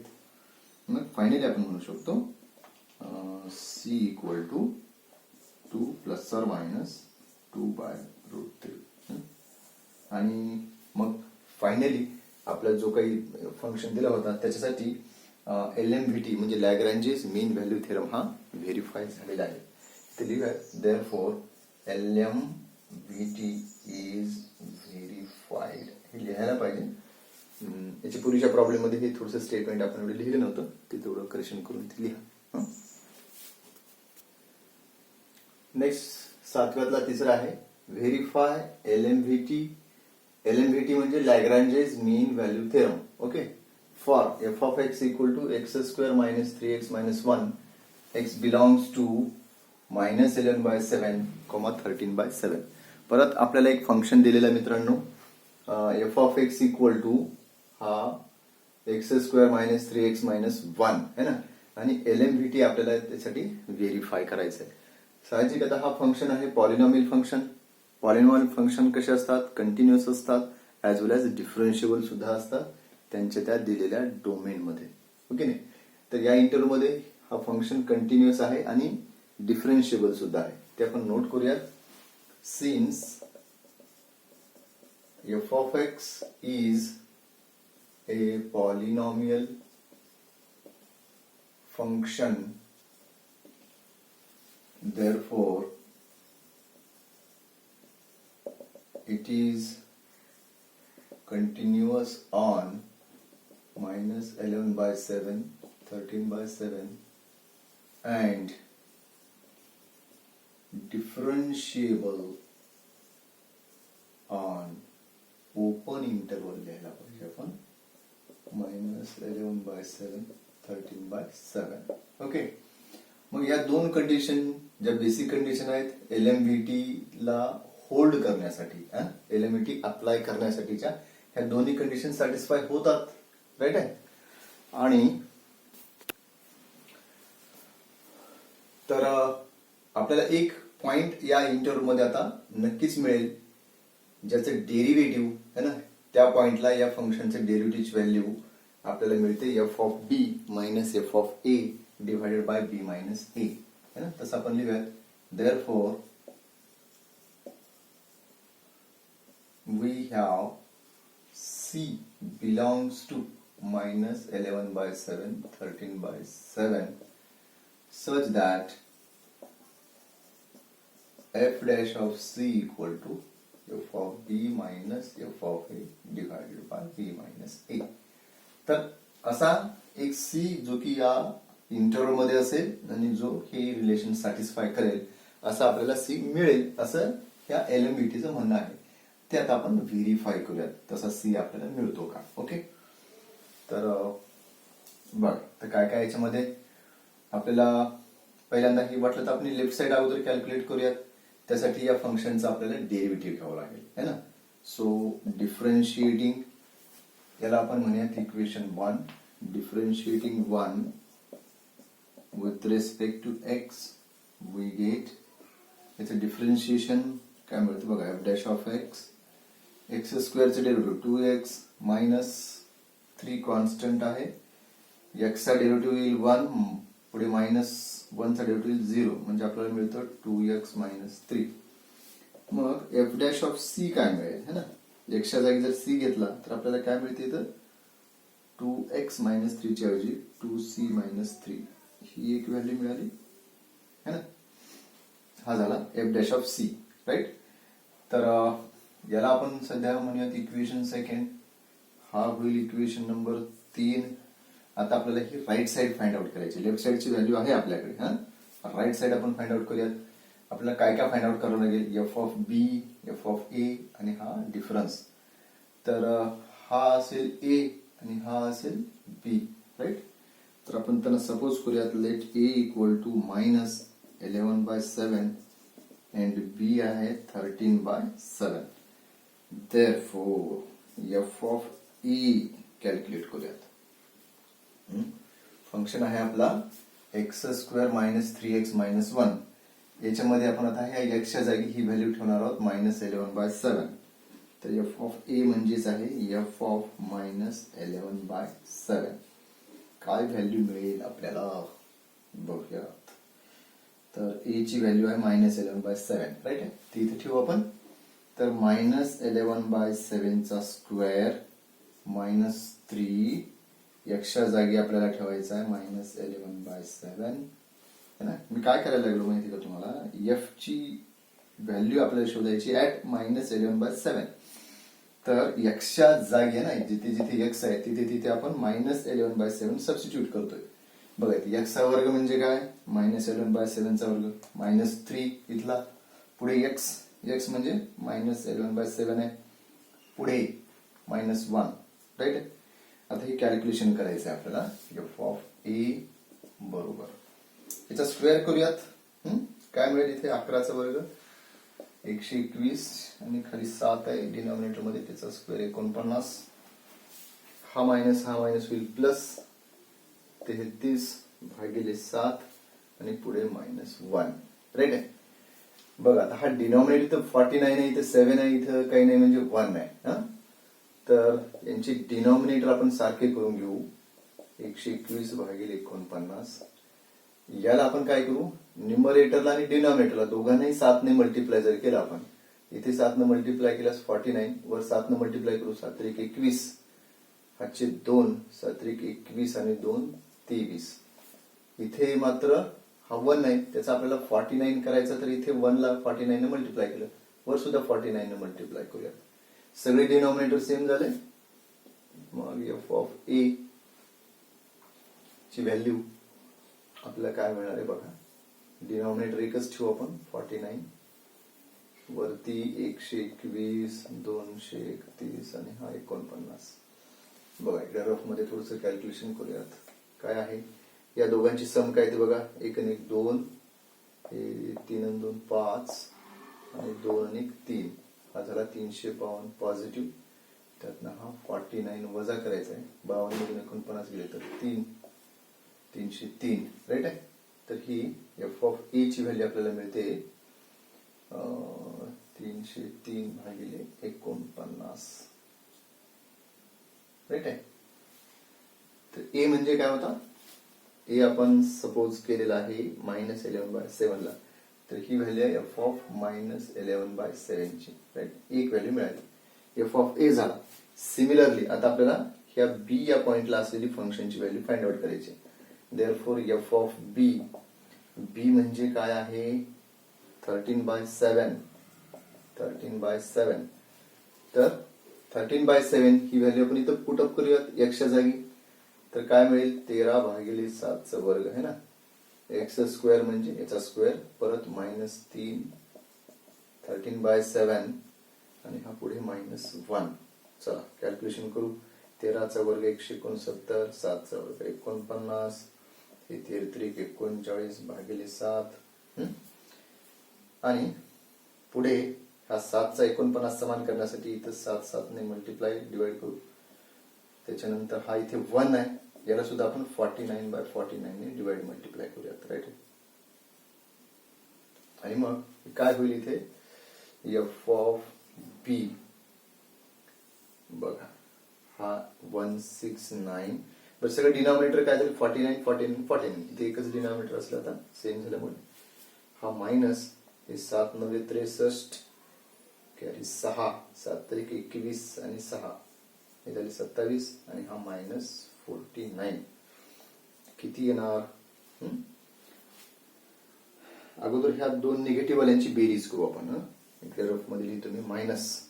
मग फायनली आपण म्हणू शकतो c equal to 2 plus or minus 2/√3. आणि मग फायनली आपला जो काही फंक्शन दिला होता त्याच्यासाठी LMVT म्हणजे लॅग्रेंजेस मीन व्हॅल्यू थेरम हा व्हेरीफाय झालेला आहे. ते लिहूया देअरफॉर LMVT इज व्हेरीफाईड. हे लिहायला पाहिजे. याच्या पूर्वीच्या प्रॉब्लेम मध्ये हे थोडंसं स्टेटमेंट आपण एवढं लिहिलं नव्हतं, ते तेवढं करेक्शन करून ते लिहा. नेक्स्ट 7व्यातला तिसरा आहे व्हेरीफाय LMVT. LMVT म्हणजे Lagrange's mean value theorem. Okay, for f of x equal to x square minus 3x minus 1 x belongs to minus 11/7, 13/7. परत आपल्याला एक फंक्शन दिलेलं आहे मित्रांनो. f of x equal to हा x square minus 3x minus 1 है ना. आणि LMVT आपल्याला त्यासाठी व्हेरीफाय करायचं आहे. साहजिक आता हा फंक्शन आहे पॉलिनॉमियल फंक्शन. पॉलिनॉमियल फंक्शन कसे असतात, कंटिन्युअस असतात, ऍज वेल एज डिफरन्शिएबल सुद्धा असतात त्यांच्या त्या दिलेल्या डोमेन मध्ये. ओके नाही. तर या इंटरव्ह्यू मध्ये हा फंक्शन कंटिन्युअस आहे आणि डिफरन्शिएबल सुद्धा आहे. ते आपण नोट करूयात. Since f of x is a polynomial function, therefore it is continuous on minus 11/7, 13/7 and differentiable on open interval लिहायला पाहिजे आपण minus 11/7, 13/7. ओके. मग या 2 कंडिशन ज्या बेसिक कंडिशन आहेत LMVT ला होल्ड करण्यासाठी, एलएमईटी अप्लाय करण्यासाठीच्या ह्या दोन्ही कंडिशन सॅटिस्फाय होतात, राईट आहे. आणि तर आपल्याला एक पॉइंट या इंटरव्ह्यू मध्ये आता नक्कीच मिळेल ज्याचं डेरिव्हेटिव्ह है ना, त्या पॉइंटला या फंक्शनचं डेरिव्हेटिव्ह व्हॅल्यू आपल्याला मिळते F of B minus F of A divided by B minus A, है ना. तसं आपण लिहूयात. Therefore we have C belongs to minus 11 by 7, 13 by 7 such that f dash of c equal to f of b minus f of a divided by b minus a. तर असा एक c जो की या इंटरव्ह्यू मध्ये असेल आणि जो हे रिलेशन सॅटिस्फाय करेल असं आपल्याला c मिळेल असं या एलएमईटीचं म्हणणं आहे. ते आता आपण व्हेरीफाय करूयात तसा c आपल्याला मिळतो का. ओके, तर बघ तर काय काय याच्यामध्ये आपल्याला पहिल्यांदा हे वाटलं तर आपण लेफ्ट साइड अगोदर कॅल्क्युलेट करूयात. त्यासाठी या फंक्शनचा आपल्याला डेरिव्हेटिव्ह घ्यावं लागेल, है ना. सो डिफरन्शिएटिंग याला आपण म्हणूयात इक्वेशन 1. डिफरन्शिएटिंग 1 with respect to x we get याचं डिफरन्शिएशन काय मिळतं बघा. F dash of X, X स्क्वेअरचं डेरिव्हेटिव्ह 2x मायनस 3 कॉन्स्टंट आहे. x चा डेरिव्हेटिव्ह येईल 1, पुढे मायनस 1 चा डेरिव्हेटिव्ह येईल 0, म्हणजे आपल्याला मिळतं 2x मायनस 3. मग एफ डॅश ऑफ सी काय मिळेल, है ना. x च्या जागी जर c घेतला तर आपल्याला काय मिळते तर 2x मायनस 3 च्या ऐवजी 2c मायनस 3 ही एक व्हॅल्यू मिळाली, है ना. हा झाला f dash of C, right. तर याला आपण सध्या म्हणूयात इक्वेशन सेकंड. हा होईल इक्वेशन नंबर 3. आता आपल्याला ही राईट साइड फाइंड आउट करायची. लेफ्ट साइडची व्हॅल्यू आहे आपल्याकडे, हा. राईट साइड आपण फाइंड आउट करूयात. आपल्याला काय काय फाइंड आउट करावं लागेल. F of B, F of A आणि हा डिफरन्स. तर हा असेल ए आणि हा असेल बी, राईट. तर आपण त्यांना सपोज करूयात. Let A equal to minus 11 by 7 and B आहे 13 by 7. Therefore F of E calculate करूयात. फंक्शन आहे आपला x square minus 3x minus 1. याच्यामध्ये आपण आता ह्या x च्या जागी ही व्हॅल्यू ठेवणार आहोत मायनस 11 बाय 7. तर एफ ऑफ ए म्हणजेच आहे एफ ऑफ मायनस 11 बाय 7. काय व्हॅल्यू मिळेल आपल्याला बघूयात. तर ए ची व्हॅल्यू आहे मायनस 11 बाय 7, राईट. ती इथे ठेवू आपण. तर मायनस 11 बाय 7 चा स्क्वेअर मायनस 3 एक्सच्या जागी आपल्याला ठेवायचा आहे मायनस 11 बाय 7, है ना. मी काय करायला लागलो माहिती का तुम्हाला. एफ ची व्हॅल्यू आपल्याला शोधायची ऍट मायनस 11 बाय 7. तर एक्सच्या जागी आहे ना, जिथे जिथे एक्स आहे तिथे तिथे आपण मायनस 11 बाय 7 सबस्टिट्यूट करतोय. बघा एक्सचा वर्ग म्हणजे काय, मायनस 11 बाय 7 चा वर्ग मायनस 3 इथला, पुढे एक्स, एक्स म्हणजे मायनस 11 बाय 7 आहे, पुढे मायनस 1, राईट. आता हे कॅल्क्युलेशन करायचं आहे आपल्याला. एफ ऑफ ए बरोबर याचा स्क्वेअर करूयात. काय मिळेल इथे 11चा वर्ग 121 आणि खाली 7 आहे डिनॉमिनेटर मध्ये, त्याचा स्क्वेअर 49. हा मायनस होईल प्लस 33 भागिले 7 आणि पुढे मायनस 1, राईट आहे. बघा आता हा डिनॉमिनेटर तर 49 आहे, इथं 7 आहे, इथं काही नाही म्हणजे 1 आहे. हा, तर यांचे डिनॉमिनेटर आपण सारखे करून घेऊ. 121 भागिले 49. याला आपण काय करू, न्यूमरेटरला आणि डिनॉमिनेटरला दोघांनाही 7 ने मल्टिप्लाय जर केलं आपण, इथे 7 ने मल्टिप्लाय केल्यास 49, वर 7 ने मल्टिप्लाय करू 7 त्रिक 21, हाचे 2, 7 त्रिक 21 आणि 2 23. इथे मात्र हा 1 नाही, त्याचा आपल्याला 49 करायचा, तर इथे 1 ला 49 ने मल्टिप्लाय केलं, वर सुद्धा 49 ने मल्टिप्लाय करूया. सगळे डिनॉमिनेटर सेम झाले. मग एफ ऑफ ए ची व्हॅल्यू आपल्याला काय मिळणार आहे बघा. डिनॉमिनेटर एकच ठेवू आपण 49, वरती 121, 231 आणि हा 49. बघा इकडे रफ मध्ये थोडस कॅल्क्युलेशन करूयात. काय आहे या दोघांची सम काय ते बघा. 1 आणि 1 2, हे 3 आणि 2 5 आणि 2 आणि 3, हा झाला 352 पॉझिटिव्ह, त्यातनं हा 49 वजा करायचा आहे. 52 मधून 49 गेले तर 303, राईट आहे. तर ही एफ ऑफ ए ची व्हॅल्यू आपल्याला मिळते 303 भागिले 49, राईट आहे. तर ए म्हणजे काय होता, ए आपण सपोज केलेला आहे -11/7 ला, तर ही व्हॅल्यू आहे एफ ऑफ -11/7 ची, राईट. एक व्हॅल्यू मिळाली, एफ ऑफ ए झाला. सिमिलरली आता आपल्याला ह्या बी या पॉइंटला असलेली फंक्शनची व्हॅल्यू फाइंड आउट करायची. देअरफॉर एफ ऑफ बी, बी म्हणजे काय आहे 13/7, 13/7. तर 13/7 ही व्हॅल्यू आपण इथं पुटअप करूयात एक्सच्या जागी. तर काय मिळेल 13/7 वर्ग है ना. एक्स स्क्वेअर म्हणजे याचा स्क्वेअर, परत -3, 13/7 आणि हा पुढे -1. चला कॅल्क्युलेशन करू. 13चा वर्ग 169, 7चा वर्ग 49, हे 33 39 भागिले 7. आणि पुढे हा 7चा 49 समान करण्यासाठी इथं 7 ने मल्टिप्लाय डिवाइड करू. त्याच्यानंतर हा इथे 1 आहे, याला सुद्धा आपण 49/49 ने डिवाइड मल्टिप्लाय करूयात, राईट. आणि मग काय होईल इथे एफ ऑफ बी, बघा हा 169. बरं सगळं डिनॉमिनेटर काय झालं 49 49 49, इथे एकच डिनॉमिनेटर असलं आता सेम झाल्यामुळे. हा मायनस हे 7 9 63 कॅरी 6, 7 21 आणि 6 हे झाले 27 आणि हा -49 किती येणार. अगोदर ह्या दोन निगेटिव्ह वाल्यांची बेरीज करू आपण. इथे रफ मध्ये लिहितो मी मायनस,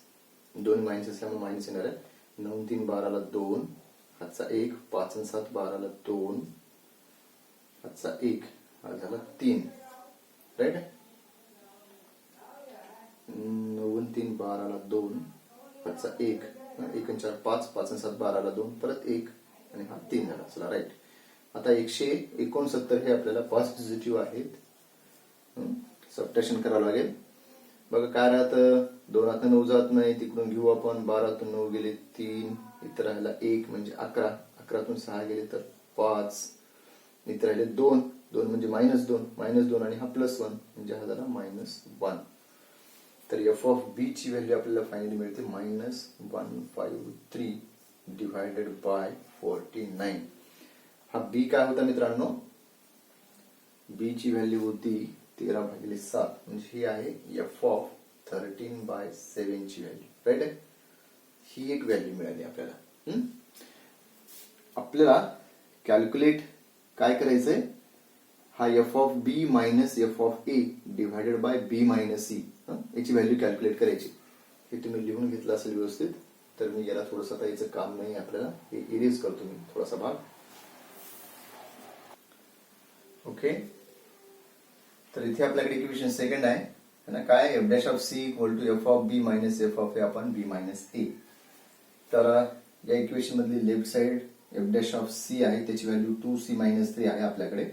दोन मायनस असल्यामुळे मायनस येणार आहे. 9 3 12ला 2, हातचा 1, 5 आणि 7 12ला 2, हातचा 1, हा झाला 3, राईट. 9 3 12ला 2, हातचा 1, 1 आणि 4 5, 5 आणि 7 12ला 2, परत 1 आणि हा 3 झाला. चला राईट. आता 169 हे आपल्याला पॉझिटिव्ह आहेत, सबट्रॅक्शन करावं लागेल. बघा काय राहतं, 2 हातनं 9 जात नाही, तिकडून घेऊ आपण. 12तून 9 गेले 3, इथं राहिला 1 म्हणजे 11, 11तून 6 गेले तर 5, इथं राहिले 2, 2 म्हणजे -2, -2 आणि हा +1 म्हणजे हा झाला -1. तर एफ ऑफ बी ची व्हॅल्यू आपल्याला फायनली मिळते -153 डिवायडेड बाय 49. हा बी काय होता मित्रांनो, बी ची व्हॅल्यू होती 13/7, म्हणजे ही आहे एफ ऑफ 13/7 ची व्हॅल्यू, राईट आहे. ही एक व्हॅल्यू मिळाली आपल्याला. आपल्याला कॅल्क्युलेट काय करायचंय, हा F of B minus F of A divided by B minus C याची व्हॅल्यू कॅल्क्युलेट करायची. हे तुम्ही लिहून घेतलं असेल व्यवस्थित. तर मी याला थोडंसं आता याचं काम नाही आपल्याला, हे इरेज करतो मी थोडासा भाग. ओके, तर इथे आपल्याकडे इक्वेशन सेकंड आहे ना, काय F dash of C equal to F of B minus F of A upon B minus A. तर या इक्वेशन मधली left side F dash of C आहे, त्याची व्हॅल्यू 2c - 3 आहे आपल्याकडे.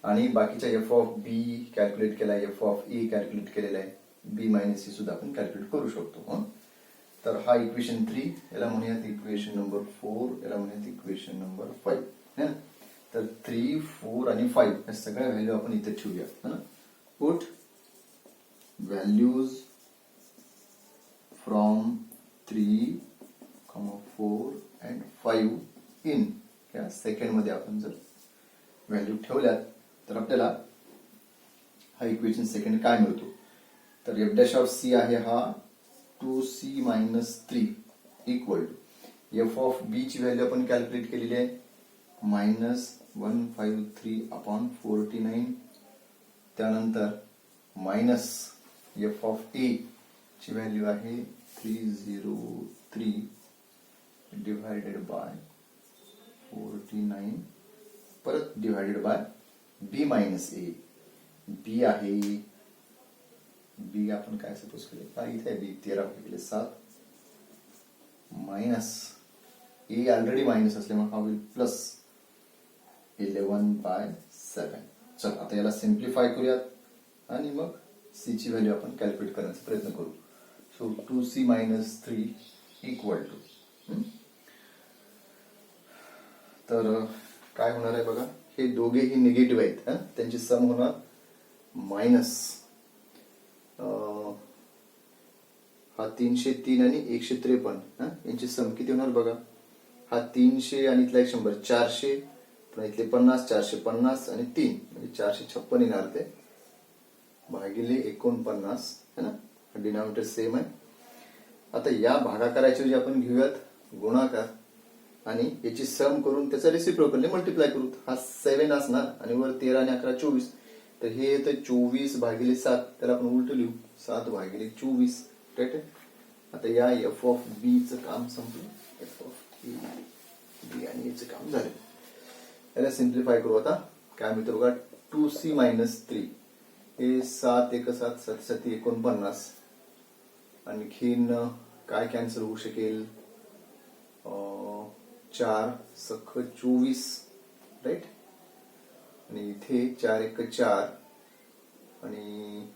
आणि बाकीच्या एफ ऑफ बी कॅल्क्युलेट केला आहे, एफ ऑफ ए कॅल्क्युलेट केलेला आहे, बी मायनस सी सुद्धा आपण कॅल्क्युलेट करू शकतो. तर हा इक्वेशन 3, याला म्हणूयात इक्वेशन नंबर 4, याला म्हणूयात इक्वेशन नंबर 5. तर 3, 4 आणि 5 या सगळ्या व्हॅल्यू आपण इथे ठेवूया. Put values from 3, 4 and 5 in या सेकंड मध्ये आपण जर व्हॅल्यू ठेवल्यात तर आपल्याला हा इक्वेशन सेकंड काय मिळतो. तर एफ डॅश ऑफ सी आहे हा 2c - 3 equal to F of B ची व्हॅल्यू आपण कॅल्क्युलेट केलेली आहे -153 अपॉन 49. त्यानंतर मायनस एफ ऑफ ए ची व्हॅल्यू आहे 303 डिवायडेड बाय 49, परत डिवायडेड बाय बी मायनस ए. बी आहे, बी आपण काय सपोज केले, इथे आहे बी 13/7 मायनस ए ऑलरेडी मायनस असल्यामुळे हा होईल प्लस 11/7. चल आता याला सिम्प्लिफाय करूयात आणि मग सी ची व्हॅल्यू आपण कॅल्क्युलेट करण्याचा प्रयत्न करू. So 2c minus 3 equal to, तर काय होणार आहे बघा, हे दोघेही निगेटिव्ह आहेत, त्यांची सम होणार मायनस हा 303 आणि 153, यांची सम किती होणार बघा, हा 300 आणि इथला 100 400, पण इथले 50 450 आणि 3 म्हणजे 456 येणार ते भागिले 49, है ना, डिनॉमिनेटर सेम आहे. आता या भागाकाराच्या जे आपण घेऊयात गुणाकार आणि याची सम करून त्याचा रेसिप्रोकलने मल्टिप्लाय करू. हा 7 असणार आणि वर 13 आणि 11 24, तर हे येतं 24 भागिले 7, त्याला आपण उलट लिहू 7 भागिले 24, राईट. आता या एफ ऑफ बी चं काम संपलं, एफ ऑफ बी आणि याचं काम झालं. याला सिम्प्लिफाय करू. आता काय मिळतं बघा, 2c मायनस 3 हे 7 1 7 7 7 49, आणखीन काय कॅन्सल होऊ शकेल, 4 सख 24, राईट, आणि इथे 4 1 4 आणि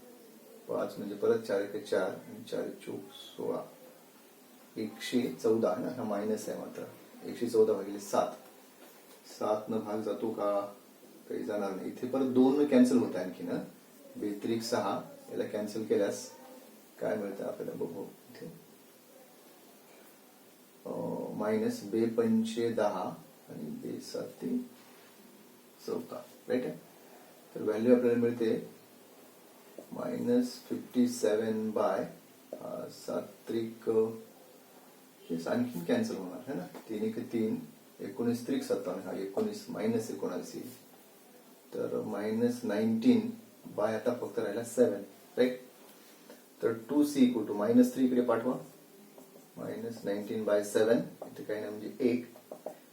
5 म्हणजे परत 4 1 4 आणि 4 4 16, 114 ना, हा मायनस आहे मात्र 114 भागिले 7, 7 न भाग जातो का, काही जाणार नाही. इथे परत 2 कॅन्सल होत आहे आणखी ना, 2 6, याला कॅन्सल केल्यास काय मिळतं आपल्याला बघू. इथे मायनस 2 5 10 आणि 2 7 14, राईट आहे. तर व्हॅल्यू आपल्याला मिळते -57 बाय 7 त्रिक, आणखी कॅन्सल होणार है ना, 3 1 3 19 त्रिक 57, हा 19 मायनस 19 येईल, तर -19 बाय आता फक्त राहिला 7, राईट. तर 2c इक्वल टू -3 इकडे पाठवा, -19 बाय 7, इथे काही नाही म्हणजे 1,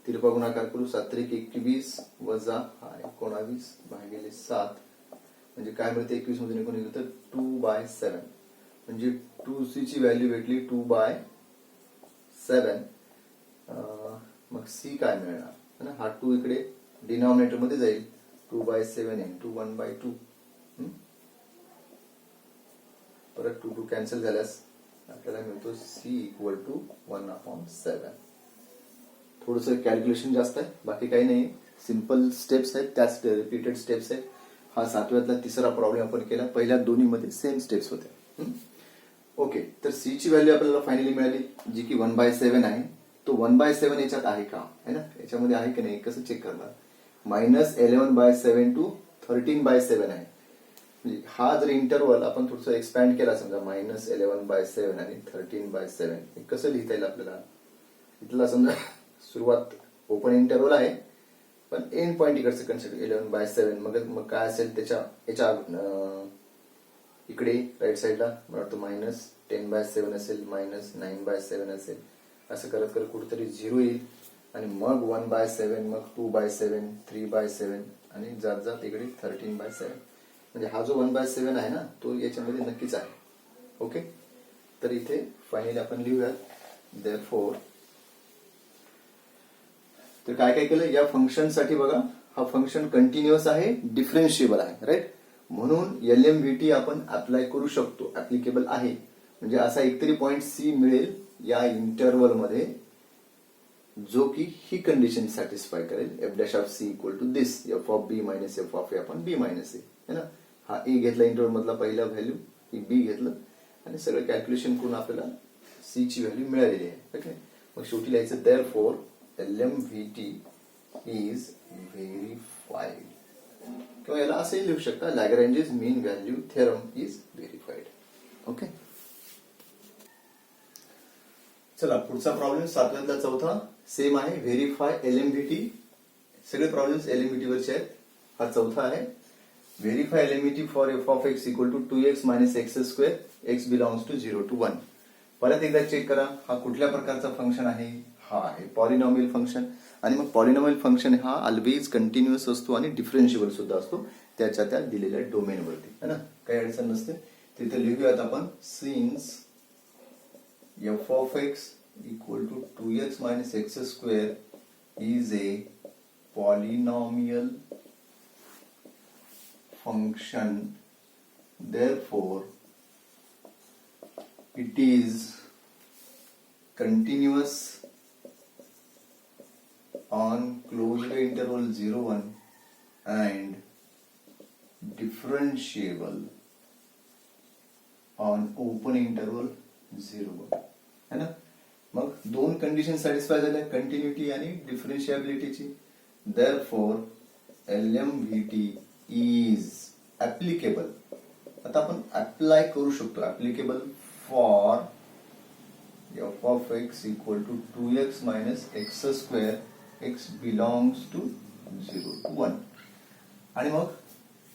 तिरपा गुणाकार करू, 7 त्रिक 21 वजा हा 19 भागिले 7, म्हणजे काय मिळते 21 मधून 19 तर 2 बाय 7, म्हणजे 2c ची व्हॅल्यू भेटली 2 बाय 7. मग c काय मिळणार, है ना, हा 2 इकडे डिनॉमिनेटर मध्ये जाईल, 2 बाय 7 इंटू 1 बाय 2, परत 2 2 कॅन्सल झाल्यास आपल्याला मिळतो c इक्वल टू 1/7. थोडस कॅल्क्युलेशन जास्त आहे, बाकी काही नाही, सिंपल स्टेप्स आहेत, त्याच रिपीटेड स्टेप्स आहेत. हा 7व्यातला तिसरा प्रॉब्लेम आपण केला, पहिल्या दोन्ही मध्ये सेम स्टेप्स होत्या. ओके, तर c ची व्हॅल्यू आपल्याला फायनली मिळाली, जी की 1/7 आहे. तो 1/7 याच्यात आहे का, है ना, याच्यामध्ये आहे की नाही कसं चेक करणार, -11/7 टू 13/7 आहे. म्हणजे हा जर इंटरवल आपण थोडस एक्सपॅन्ड केला, समजा -11/7 आणि 13/7, हे कसं लिहिता येईल आपल्याला, इथला समजा सुरुवात ओपन इंटरवल आहे, पण एंड पॉइंट इकडचं कन्सिडर 11/7, मग काय असेल याच्या इकडे राईट साईडला मला वाटतं -10/7 असेल, -9/7 असेल, असं करत करत कुठेतरी 0 येईल, आणि मग 1/7, मग 2/7, 3/7 आणि जात जात इकडे 13/7. म्हणजे हा जो 1/7 आहे ना, तो याच्यामध्ये नक्कीच आहे. ओके, तर इथे फायनली आपण लिहूयात, देअरफॉर, तर काय काय केलं या फंक्शन साठी बघा, हा फंक्शन कंटिन्युअस आहे, डिफरन्शिएबल आहे, राईट, म्हणून LMVT आपण अप्लाय करू शकतो, ऍप्लिकेबल आहे. म्हणजे असा एकतरी पॉइंट C मिळेल या इंटरवल मध्ये जो की ही कंडिशन सॅटिस्फाय करेल, f' equal to this, f of b minus f of a आपण b मायनस a, है ना. हा a घेतला इंटरवल मधला पहिला व्हॅल्यू, ही b घेतलं, आणि सगळं कॅल्क्युलेशन करून आपल्याला c ची व्हॅल्यू मिळालेली आहे. ओके, मग शेवटी लिहायचं देअरफॉर LMVT इज व्हेरीफाईड, किंवा याला असे लिहू शकता, Lagrange's mean value theorem is verified. Okay, चला पुढचा प्रॉब्लेम 7व्यातला चौथा सेम आहे, व्हेरीफाय LMVT. सगळे प्रॉब्लेम्स LMVT वरचे आहेत, हा चौथा आहे. Verify LMVT for f of x equal to 2x minus x square, x belongs to 0 to 1. परत एकदा चेक करा, हा कुठल्या प्रकारचा फंक्शन आहे, हा आहे पॉलिनॉमियल फंक्शन, आणि मग पॉलिनॉमियल फंक्शन हा ऑलवेज कंटिन्युअस असतो आणि डिफरन्शिएबल सुद्धा असतो त्याच्या त्या दिलेल्या डोमेन वरती, है ना, काही अडचण नसते. तिथे लिहूयात आपण, since f of x equal to 2x minus x square is a polynomial function, therefore it is continuous on closed interval 0 1 and differentiable on open interval 0 1 है ना. मग दोन कंडिशन सॅटिस्फाय झाल्या, कंटिन्युटी आणि डिफरन्शिएबिलिटीची. Therefore LMVT is applicable. आता आपण apply करू शकतो, applicable for f of x equal to 2x minus x square x belongs to 0 to 1. आणि मग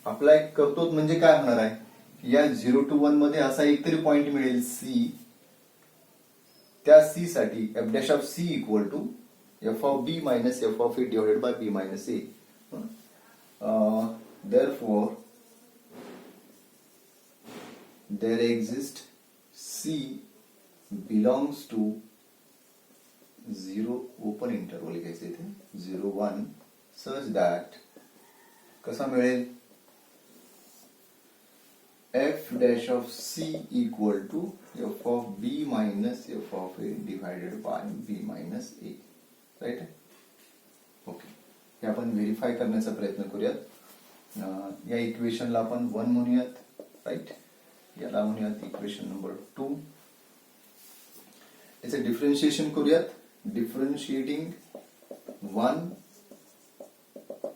अप्लाय करतो म्हणजे काय होणार आहे, या 0 to 1 मध्ये असा एक तरी पॉइंट मिळेल C. त्या C साठी f dash of C equal to f of b minus f of a divided by b minus a. Therefore there exists C belongs to 0 open interval घ्यायचं इथे 0 1 such that कसा मिळेल, f dash of C equal to f of b minus f of a divided by b minus a. Right. Okay, हे आपण verify करण्याचा प्रयत्न करूयात. या इक्वेशनला आपण 1 म्हणूयात. राईट, याला म्हणूयात इक्वेशन नंबर 2. याचं डिफरन्शिएशन करूयात. Differentiating 1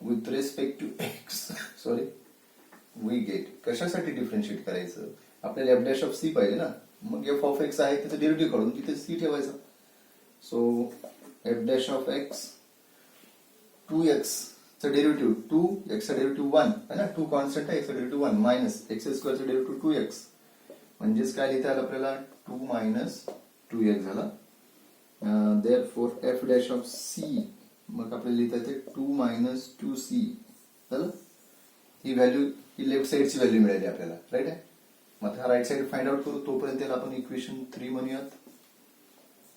with respect to x. Sorry, we get. कशासाठी डिफरन्शिएट करायचं, आपल्याला एफ डॅश ऑफ सी पाहिजे ना. मग एफ ऑफ एक्स आहे त्याचं डेरिव्हेटिव्ह काढून तिथे सी ठेवायचं. So F dash of x 2x चा डेरिव्हेटिव्ह 2x चा डेरिव्हेटिव्ह 1 है ना. 2 कॉन्स्टंट आहे, एक्सचा डेरिव्हेटिव्ह 1 मायनस एक्स स्क्वेअर चा डेरिव्हेटिव्ह 2x. म्हणजेच काय लिहिता आलं आपल्याला 2 मायनस 2x झाला. Therefore f dash of c मग आपल्याला लिहिता येते 2 मायनस 2c झालं. ही व्हॅल्यू, ही लेफ्ट साइडची व्हॅल्यू मिळाली आपल्याला. राईट आहे. मग हा राईट साइड फाइंड आउट करू. तोपर्यंत त्याला आपण इक्वेशन 3 म्हणूयात.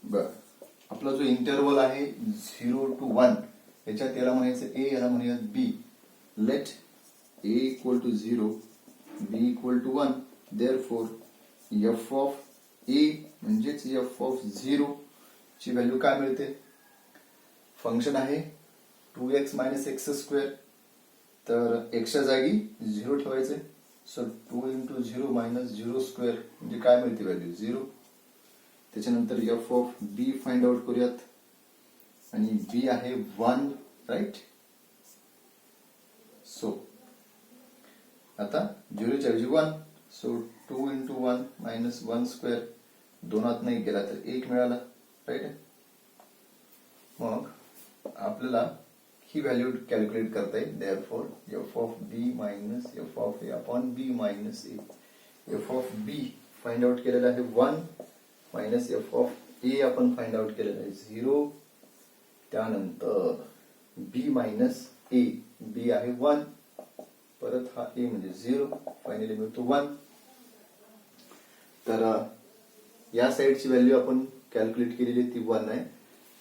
बर, आपला जो इंटरवल आहे 0 to 1 याच्यात याला म्हणायचं a, याला म्हणूयात b. Let a equal to 0 b equal to 1. Therefore f of a म्हणजेच f ऑफ 0 ची व्हॅल्यू काय मिळते, फंक्शन आहे 2x मायनस एक्स स्क्वेअर. तर एक्सच्या जागी 0 ठेवायचे. सो 2 इंटू 0 मायनस 0 स्क्वेअर म्हणजे काय मिळते व्हॅल्यू 0. त्याच्यानंतर f of b find out करूयात आणि बी आहे 1. राईट. सो आता 0 च्या ऐवजी 1. So 2 into 1 minus 1 square. दोनात नाही गेला तर 1 मिळाला. राईट. मग आपल्याला ही व्हॅल्यू कॅल्क्युलेट करता येईल. Therefore F of B minus F of A upon B minus a. F of b find out केलेला आहे 1 मायनस एफ ऑफ ए आपण फाइंड आउट केलेला आहे 0. त्यानंतर बी मायनस ए, बी आहे 1, परत हा ए म्हणजे 0, फायनली मिळतो 1. तर या साइडची व्हॅल्यू आपण कॅल्क्युलेट केलेली ती 1 आहे.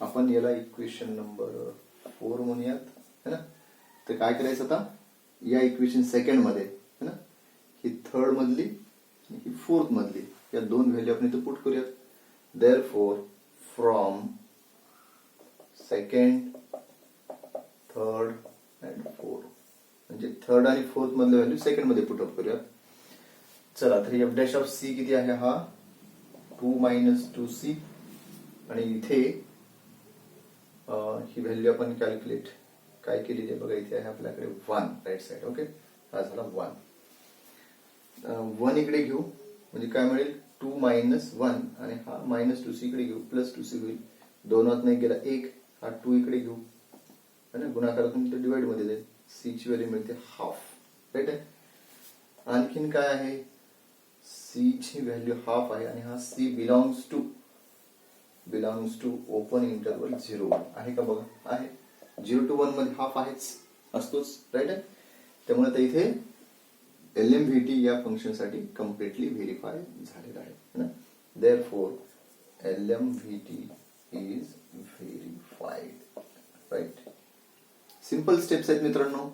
आपण याला इक्वेशन नंबर 4 म्हणूयात है ना. तर काय करायचं आता, या इक्वेशन सेकंड मध्ये है ना, ही थर्ड मधली आणि ही फोर्थ मधली या दोन व्हॅल्यू आपण इथे पुट करूयात. Therefore from second, third and fourth म्हणजे थर्ड आणि फोर्थ मधल्या व्हॅल्यू सेकंड मध्ये पुट अप करूयात. चला, तर एफ डॅश ऑफ सी किती आहे, हा 2 मायनस 2c. आणि इथे ही व्हॅल्यू आपण कॅल्क्युलेट काय केलेली आहे बघा, इथे आहे आपल्याकडे 1 राईट साइड. ओके, हा झाला 1. 1 इकडे घेऊ म्हणजे काय मिळेल 2 मायनस 1 आणि हा मायनस 2c इकडे घेऊ, प्लस 2c होईल. दोनात नाही गेला 1. हा 2 इकडे घेऊ आणि गुणाकारातून डिवाइड मध्ये जाईल. c ची व्हॅल्यू मिळते हाफ. राईट आहे. आणखीन काय आहे, c ची व्हॅल्यू हाफ आहे आणि हा c belongs to open interval 0 1 आहे का बघा, आहे. 0 to 1 मध्ये हाफ आहेच, असतोच. राईट आहे. त्यामुळे आता इथे LMVT या फंक्शन साठी कम्प्लिटली व्हेरीफाय झालेला आहे. Therefore LMVT is verified. Right. Simple steps आहेत मित्रांनो,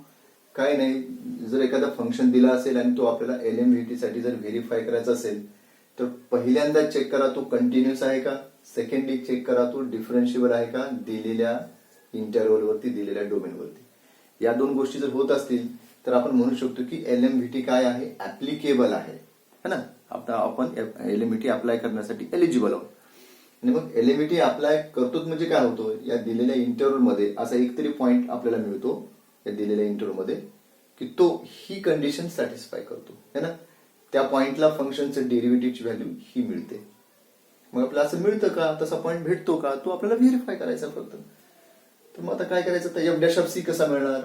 काय नाही. जर एखादा फंक्शन दिला असेल आणि तो आपल्याला LMVT साठी जर व्हेरीफाय करायचा असेल तर पहिल्यांदा चेक करा तो कंटिन्युअस आहे का, सेकंडली चेक करा तो डिफरन्शिएबल आहे का दिलेल्या इंटरव्हल वरती, दिलेल्या डोमेन वरती. या दोन गोष्टी जर होत असतील तर आपण म्हणू शकतो की एलएमव्हीटी काय आहे, ऍप्लिकेबल आहे है ना. आता आपण एलएमव्हीटी अप्लाय करण्यासाठी एलिजिबल आहोत. आणि मग एलएमव्हीटी अप्लाय करतोच म्हणजे काय होतो, या दिलेल्या इंटरव्हल मध्ये असा एक तरी पॉइंट आपल्याला मिळतो या दिलेल्या इंटरव्हल मध्ये की तो ही कंडिशन सॅटिस्फाय करतो है ना. त्या पॉइंटला फंक्शनचं डेरिव्हेटिव्हची व्हॅल्यू ही मिळते. मग आपल्याला असं मिळतं का, तसा पॉइंट भेटतो का, तो आपल्याला व्हेरीफाय करायचा फक्त. तर मग आता काय करायचं, तर एफ डॅश ऑफ सी कसा मिळणार,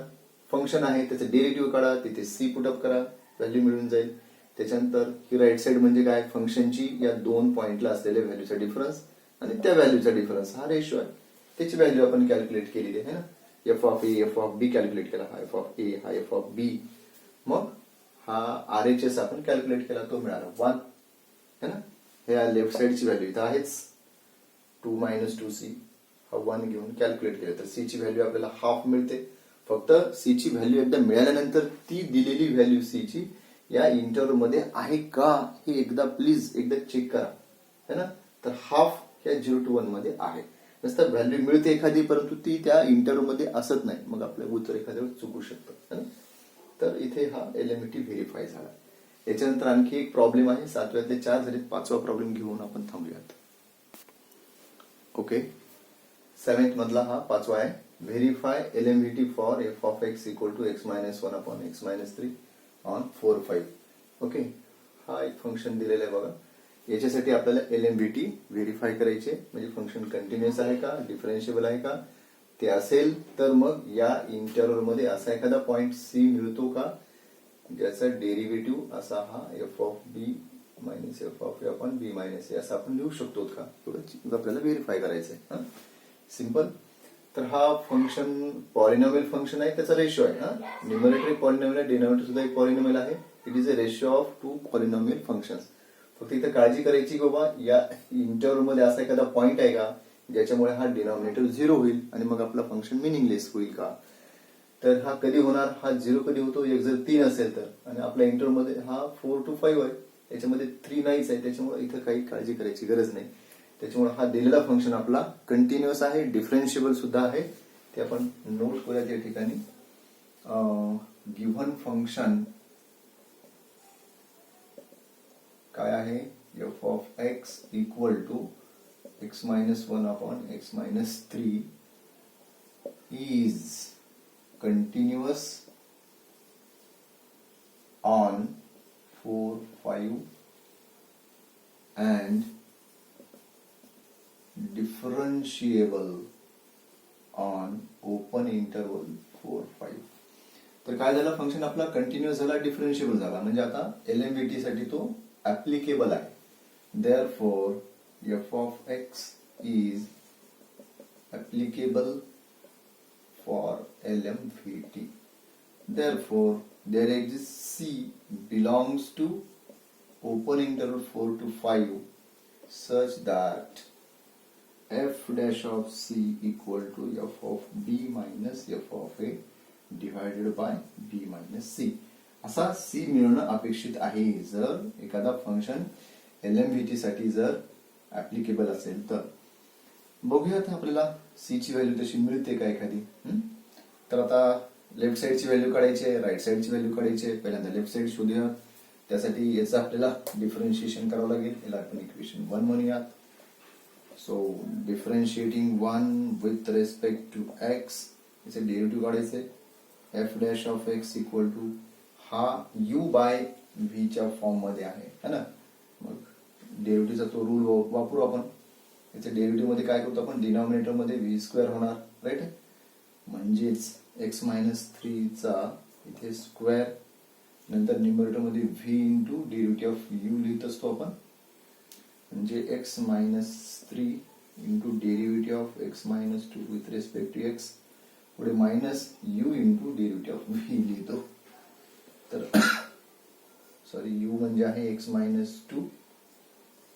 फंक्शन आहे त्याचं डेरिव्हेटिव्ह काढा, तिथे सी पुटअप करा, व्हॅल्यू मिळून जाईल. त्याच्यानंतर ही राईट साइड म्हणजे काय, फंक्शनची या दोन पॉइंटला असलेल्या व्हॅल्यूचा डिफरन्स आणि त्या व्हॅल्यूचा डिफरन्स हा रेशो आहे, त्याची व्हॅल्यू आपण कॅल्क्युलेट केलेली आहे ना. F of a f of b calculate केला, हा एफ ऑफ ए हा एफ ऑफ बी, मग हा आरएचएस आपण कॅल्क्युलेट केला, तो मिळाला 1 है ना. हे लेफ्ट साइडची व्हॅल्यू इथं आहेच 2 - 2c, हा 1 घेऊन कॅल्क्युलेट केलं तर सी ची व्हॅल्यू आपल्याला हाफ मिळते. फक्त सी ची व्हॅल्यू एकदा मिळाल्यानंतर ती दिलेली व्हॅल्यू सी ची या इंटरव्हल मध्ये आहे का हे एकदा प्लीज एकदा चेक करा है ना. तर हाफ या 0 to 1 मध्ये आहे. नसतं व्हॅल्यू मिळते एखादी परंतु ती त्या इंटरव्हल मध्ये असत नाही, मग आपलं उत्तर एखाद्या वेळेस चुकू शकतं है ना. तर इथे हा एलएमव्हीटी व्हेरीफाय झाला. याच्यानंतर आणखी एक प्रॉब्लेम आहे, 7व्यातले 4 झाले, 5वा प्रॉब्लेम घेऊन आपण थांबूयात. ओके, 7th मधला हा 5वा आहे. Verify LMVT for F of x equal to x - 1 upon x - 3 on 4, 5. Okay, हा एक फंक्शन दिलेला आहे बघा. याच्यासाठी आपल्याला एलएमव्हीटी व्हेरीफाय करायचे, म्हणजे फंक्शन कंटिन्युअस आहे का, डिफरन्शिएबल आहे का. ते असेल तर मग या इंटरव्हल मध्ये असा एखादा पॉइंट सी मिळतो का ज्याचा डेरिव्हेटिव्ह असा हा F of B minus F of A upon B minus A असं आपण लिहू शकतो का, एवढं आपल्याला व्हेरीफाय करायचंय. सिंपल. तर हा फंक्शन पॉलिनॉमियल फंक्शन आहे, त्याचा रेशो आहे. न्यूमरेटर एक पॉलिनॉमियल आहे, डिनॉमिनेटर सुद्धा एक पॉलिनॉमियल आहे. It is a ratio of 2 polynomial functions. फक्त इथं काळजी करायची की बाबा या इंटरव्हल मध्ये असा एखादा पॉइंट आहे का ज्याच्यामुळे हा डिनॉमिनेटर 0 होईल आणि मग आपला फंक्शन मिनिंगलेस होईल का. तर हा कधी होणार, हा 0 कधी होतो, एक जर 3 असेल तर, आणि आपल्या इंटरव्हल मध्ये हा 4 to 5 आहे, याच्यामध्ये 3 नाहीच आहे, त्याच्यामुळे इथं काही काळजी करायची गरज नाही. त्याच्यामुळे हा दिलेला फंक्शन आपला कंटिन्युअस आहे, डिफरन्शिएबल सुद्धा आहे. ते आपण नोट करूयात या ठिकाणी. गिव्हन फंक्शन काय आहे, f of x equal to x - 1 upon x - 3 is continuous on 4, 5 and differentiable on open interval 4, 5. तर काय झालं, फंक्शन आपला कंटिन्युअस झाला, डिफरन्शिएबल झाला, म्हणजे आता एलएमव्हीटी साठी तो ऍप्लिकेबल आहे. Therefore f of x is applicable for LMVT. Therefore there exists C belongs to open interval 4 to 5 such that f dash of C equal to f of B minus f of A divided by B minus C. असा C मिळणं अपेक्षित आहे जर एखादा function एलएमव्हीटी साठी जर applicable असेल तर. बघूयात आपल्याला सी ची व्हॅल्यू तशी मिळते का एखादी. तर आता लेफ्ट साइडची व्हॅल्यू काढायची आहे, राईट साइडची व्हॅल्यू काढायची आहे. पहिल्यांदा लेफ्ट साइड शोधूया, त्यासाठी याचं आपल्याला डिफरन्शिएशन करावं लागेल. याला आपण इक्वेशन 1 म्हणूयात. So differentiating 1 with respect to x, याचे डेरिव्हेटिव्ह काढायचे. F dash of x equal to हा यू बाय व्ही च्या फॉर्म मध्ये आहे है ना. मग डेरिव्हेटिव्हचा तो रूल वापरू आपण. याच्या डेरिव्हेटिव्ह मध्ये काय करतो आपण, डिनॉमिनेटर मध्ये व्ही स्क्वेअर होणार, राईट. म्हणजेच x - 3 चा इथे स्क्वेअर, नंतर न्यूमरेटर मध्ये v into derivative of u लिहित असतो आपण, म्हणजे x - 3 into derivative of x - 2 with respect to x, पुढे minus u into derivative of v लिहितो. तर सॉरी u म्हणजे आहे x - 2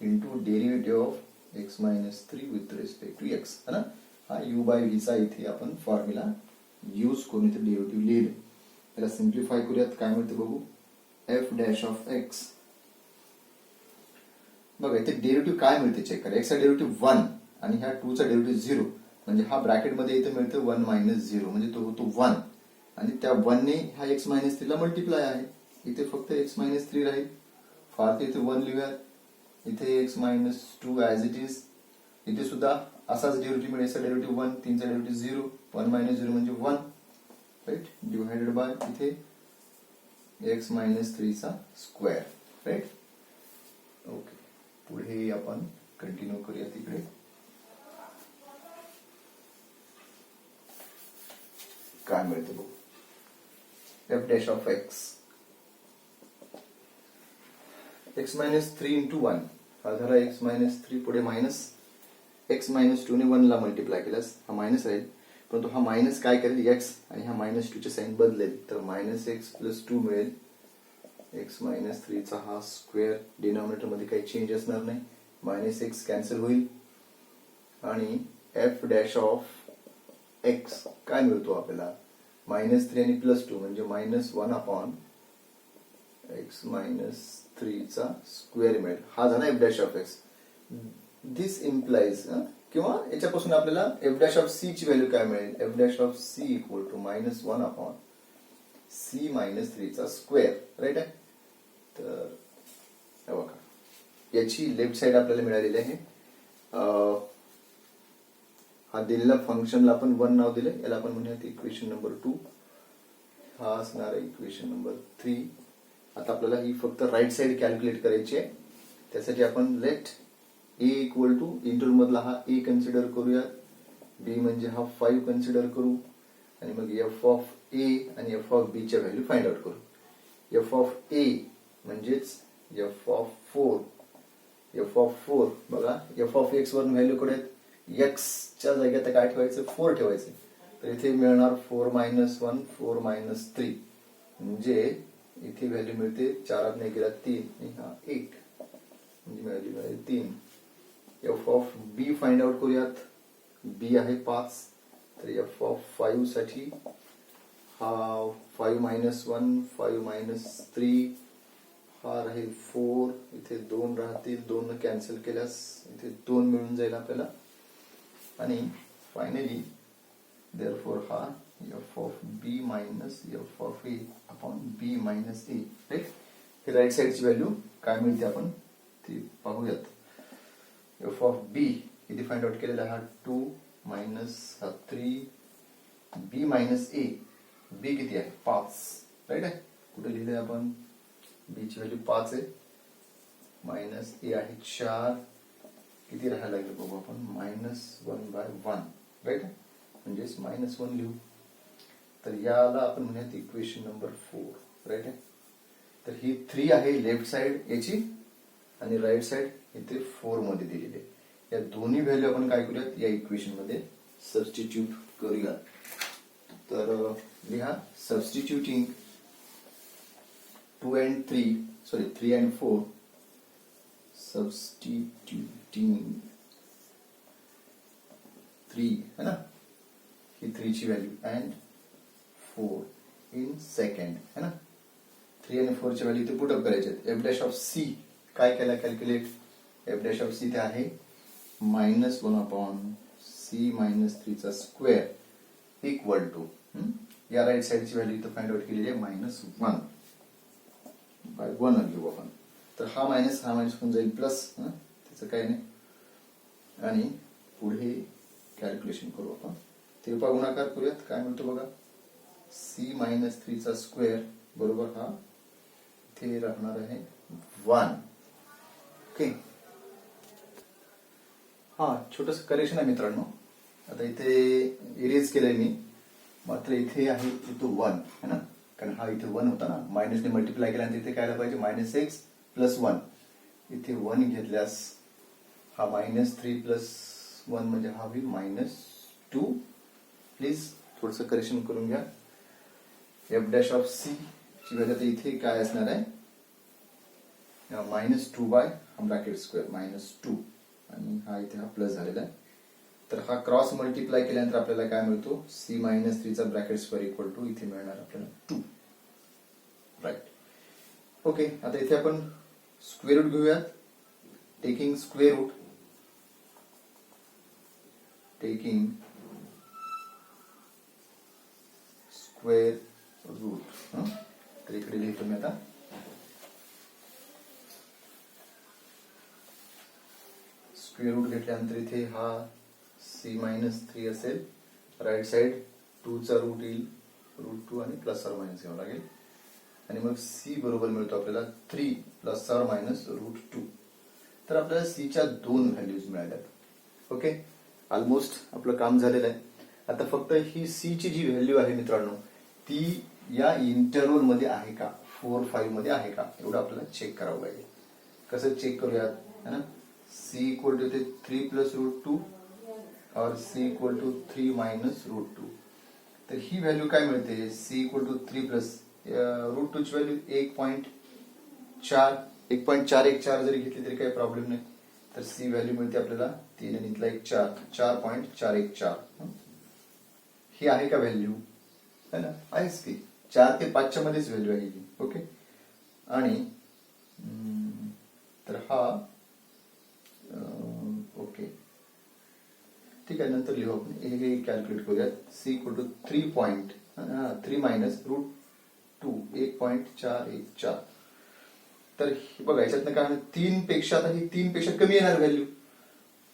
into derivative of x - 3 with respect to x है ना. हा u बाय v चा इथे आपण फॉर्म्युला यूज करून इथे डेरिव्हेटिव्ह लिहिलं. त्याला सिम्प्लिफाय करूयात, काय मिळतं बघू. f डॅश ऑफ x बघा इथे डेरिव्हेटिव्ह काय मिळते चेक करा. एक्सचा डेरिव्हेटिव्ह 1 आणि ह्या 2 चा डेरिव्हेटिव्ह 0, म्हणजे हा ब्रॅकेटमध्ये इथे मिळतं 1 मायनस 0, म्हणजे तो होतो 1 आणि त्या 1 ने हा x मायनस 3 ला मल्टिप्लाय आहे. इथे फक्त x मायनस 3 राहील, फार तर इथे 1 लिहूया. इथे x minus 2 as it is. इथे सुद्धा असाच डेरिव्हेटिव्ह मिळेल. एक्सचा डेरिव्हेटिव्ह 1, 3 चा डेरिव्हेटिव्ह 0, 1 मायनस 0 म्हणजे 1, राईट, डिवायडेड बाय इथे x मायनस 3 चा स्क्वेअर, राईट. ओके, पुढे आपण कंटिन्यू करूया. तिकडे काय मिळते बघू. F dash of X, x minus 3 into 1 हा झाला एक्स मायनस 3, पुढे मायनस एक्स मायनस 2 ने 1 ला मल्टिप्लाय केल्यास हा मायनस राहील, परंतु हा मायनस काय करेल एक्स आणि हा मायनस 2 चे साईन बदलेल, तर मायनस एक्स प्लस 2 मिळेल. एक्स मायनस 3 चा हा स्क्वेअर, डिनॉमिनेटर मध्ये काही चेंज असणार नाही, मायनस एक्स कॅन्सल होईल आणि एफ डॅश ऑफ एक्स काय मिळतो आपल्याला, मायनस 3 आणि प्लस 2 म्हणजे मायनस 1 अपॉन एक्स मायनस 3 चा स्क्वेअर मिळेल. हा झाला f dash of x. This implies, किंवा याच्यापासून आपल्याला एफ डॅश ऑफ सी ची व्हॅल्यू काय मिळेल, f dash of C equal to minus 1 upon c minus 3 चा स्क्वेअर, राईट आहे. तर बघा याची लेफ्ट साइड आपल्याला मिळालेली आहे. हा दिलेला फंक्शनला आपण 1 नाव दिले, याला आपण म्हणूयात इक्वेशन नंबर 2. हा असणार आहे इक्वेशन नंबर 3. आता आपल्याला ही फक्त राईट साइड कॅल्क्युलेट करायची आहे. त्यासाठी आपण let A equal to interval मधला हा ए कन्सिडर करूया, बी म्हणजे हा 5 कन्सिडर करू आणि मग एफ ऑफ ए आणि एफ ऑफ बी च्या व्हॅल्यू फाइंड आउट करू. एफ ऑफ ए म्हणजेच एफ ऑफ 4, एफ ऑफ 4 बघा, एफ ऑफ एक्स वर व्हॅल्यू कडे एक्स च्या जागेत काय ठेवायचं, 4 ठेवायचं. तर इथे मिळणार 4 मायनस 1, 4 मायनस 3, म्हणजे इथे व्हॅल्यू मिळते 4 ने गेला 3 आणि हा 8, म्हणजे व्हॅल्यू मिळेल 3. F of b find out करूयात. बी आहे 5, तर एफ ऑफ 5 साठी हा 5 मायनस 1, 5 मायनस 3, हा राहील 4, इथे 2 राहतील, 2 कॅन्सल केल्यास इथे 2 मिळून जाईल आपल्याला आणि फायनली देअरफॉर हा F of B minus F of A upon B minus a, right. हे राईट साइडची व्हॅल्यू काय मिळते आपण ती पाहूयात. एफ ऑफ बी किती फाइंड आउट केलेला, हा 2 मायनस हा 3, बी मायनस ए, बी किती आहे 5, राईट आहे. कुठे लिहिले आपण, बी ची व्हॅल्यू 5 आहे, मायनस ए आहे 4, किती राहायला लागेल बघू आपण, मायनस 1/1, राईट आहे, म्हणजेच मायनस 1 लिहू. तर याला आपण म्हणूयात इक्वेशन नंबर 4, राईट आहे. तर ही 3 आहे लेफ्ट साइड याची आणि राईट साइड इथे 4 मध्ये दिलेली आहे. या दोन्ही व्हॅल्यू आपण काय करूयात, या इक्वेशन मध्ये सबस्टिट्यूट करूयात. तर लिहा, सबस्टिट्यूटिंग 3 and 4, सबस्टिट्यूटिंग 3 है ना, ही 3 ची व्हॅल्यू अँड 4 इन सेकंड है ना. 3 आणि 4 ची व्हॅल्यू इथे पुट अप करायचे. एफ डॅश ऑफ सी काय केला calculate, f dash of c ते आहे मायनस 1 अपॉन सी मायनस 3 चा स्क्वेअर इक्वल टू, या राईट साइडची व्हॅल्यू इथे फाइंड आउट केलेली आहे मायनस 1/1 घेऊ आपण. तर हा मायनस होऊन जाईल प्लस, त्याचं काही नाही. आणि पुढे कॅल्क्युलेशन करू आपण, तिरपा गुणाकार करूयात. काय म्हणतो बघा, सी मायनस 3 चा स्क्वेअर बरोबर हा इथे राहणार आहे 1. ओके, हा छोटस करेक्शन आहे मित्रांनो. आता इथे इरेज केलंय मी, मात्र इथे आहे इथे 1 है ना, कारण हा इथे 1 होता ना, मायनसने मल्टिप्लाय केल्यानंतर इथे काय आलं पाहिजे मायनस एक्स प्लस 1. इथे 1 घेतल्यास हा मायनस 3 प्लस 1 म्हणजे हा होईल मायनस 2. प्लीज थोडंसं करेक्शन करून घ्या. एफ डॅश ऑफ सी ची व्हॅल्यू आता इथे काय असणार आहे, मायनस 2 बाय हा ब्रॅकेट स्क्वेअर मायनस 2 आणि हा इथे हा प्लस झालेला आहे. तर हा क्रॉस मल्टिप्लाय केल्यानंतर आपल्याला काय मिळतो, सी मायनस 3 चा ब्रॅकेट स्क्वेअर इक्वल टू इथे मिळणार आपल्याला 2, राईट. ओके, आता इथे आपण स्क्वेअर रूट घेऊयात. Taking square root, taking square root. तर इकडे लिहितो मी आता. स्क्वेअर रूट घेतल्यानंतर इथे हा C-3 असेल. राईट साइड 2 चा रूट येईल, √2 आणि प्लस ऑर मायनस घ्यावं लागेल. आणि मग C बरोबर मिळतो आपल्याला 3 प्लस ऑर मायनस √2. तर आपल्याला C च्या 2 व्हॅल्यूज मिळाल्यात. ओके, ऑलमोस्ट आपलं काम झालेलं आहे. आता फक्त ही C ची जी व्हॅल्यू आहे मित्रांनो, ती या इंटरवल मध्ये आहे का, 4, 5 मध्ये आहे का, एवढं आपल्याला चेक करावं लागेल. कसं चेक करूयात, है ना. C इक्वल टू 3 प्लस √2 और C इक्वल टू 3 मायनस √2. तर ही व्हॅल्यू काय मिळते, C इक्वल टू 3 प्लस √2 ची व्हॅल्यू 1.414 जरी घेतली तरी काही प्रॉब्लेम नाही. तर C व्हॅल्यू मिळते आपल्याला 3 आणि इथला 1 4, 4.414. ही आहे का व्हॅल्यू, है ना, आहेच की. 4 ते 5 च्या मध्येच व्हॅल्यू आहे ही. ओके, आणि तर हा ओके ठीक आहे. नंतर लिहू आपण, हे कॅल्क्युलेट करूयात. C equal to 3 minus √2, 1.414. तर बघा याच्यातनं काय 3 पेक्षा, आता ही 3 पेक्षा कमी येणार व्हॅल्यू,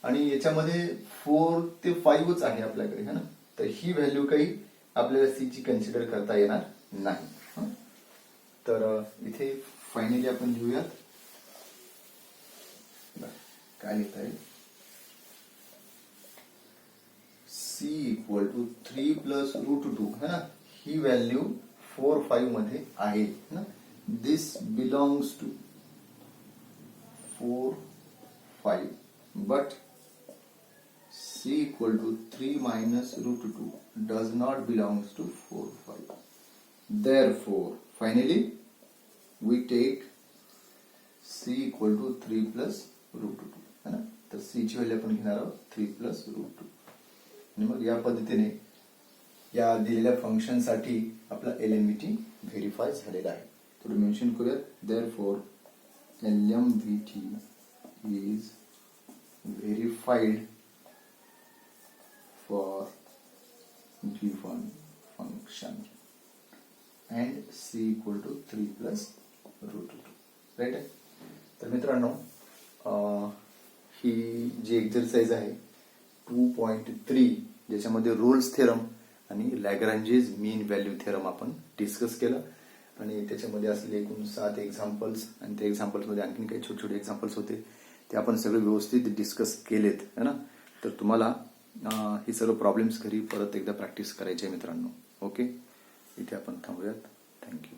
आणि याच्यामध्ये 4 ते 5च आहे आपल्याकडे, है ना. तर ही व्हॅल्यू काही आपल्याला C ची कन्सिडर करता येणार नाही. तर इथे फायनली आपण लिहूयात काय लिहिता येईल. C इक्वल टू 3 प्लस √2, है ना. ही व्हॅल्यू 4, 5 मध्ये आहे ना. This belongs to 4, 5, but C equal to 3 minus √2 does not belongs to 4, 5. Therefore, finally, we take C equal to 3 plus √2, है ना. तर C ची व्हॅल्यू आपण घेणार आहोत 3 प्लस √2. आणि मग या पद्धतीने या दिलेल्या फंक्शन साठी आपला LMVT व्हेरीफाय झालेला आहे. थोडं मेन्शन करूयात. Therefore, LMVT is verified for given function and C equal to 3 plus √2. Right आहे. तर मित्रांनो, ही जी एक्झरसाइज आहे 2.3, ज्याच्यामध्ये रोल्स थेरम आणि लॅग्रांजेस मीन व्हॅल्यू थेरम आपण डिस्कस केलं, आणि त्याच्यामध्ये असलेले एकूण 7 एक्झाम्पल्स, आणि त्या एक्झाम्पल्स मध्ये आणखी काही छोटे छोटे एक्झाम्पल्स होते, ते आपण सगळे व्यवस्थित डिस्कस केलेत, है ना. तर तुम्हाला ही सर्व प्रॉब्लेम्स घरी परत एकदा प्रॅक्टिस करायचे मित्रांनो. ओके, इथे आपण थांबूयात. थँक्यू.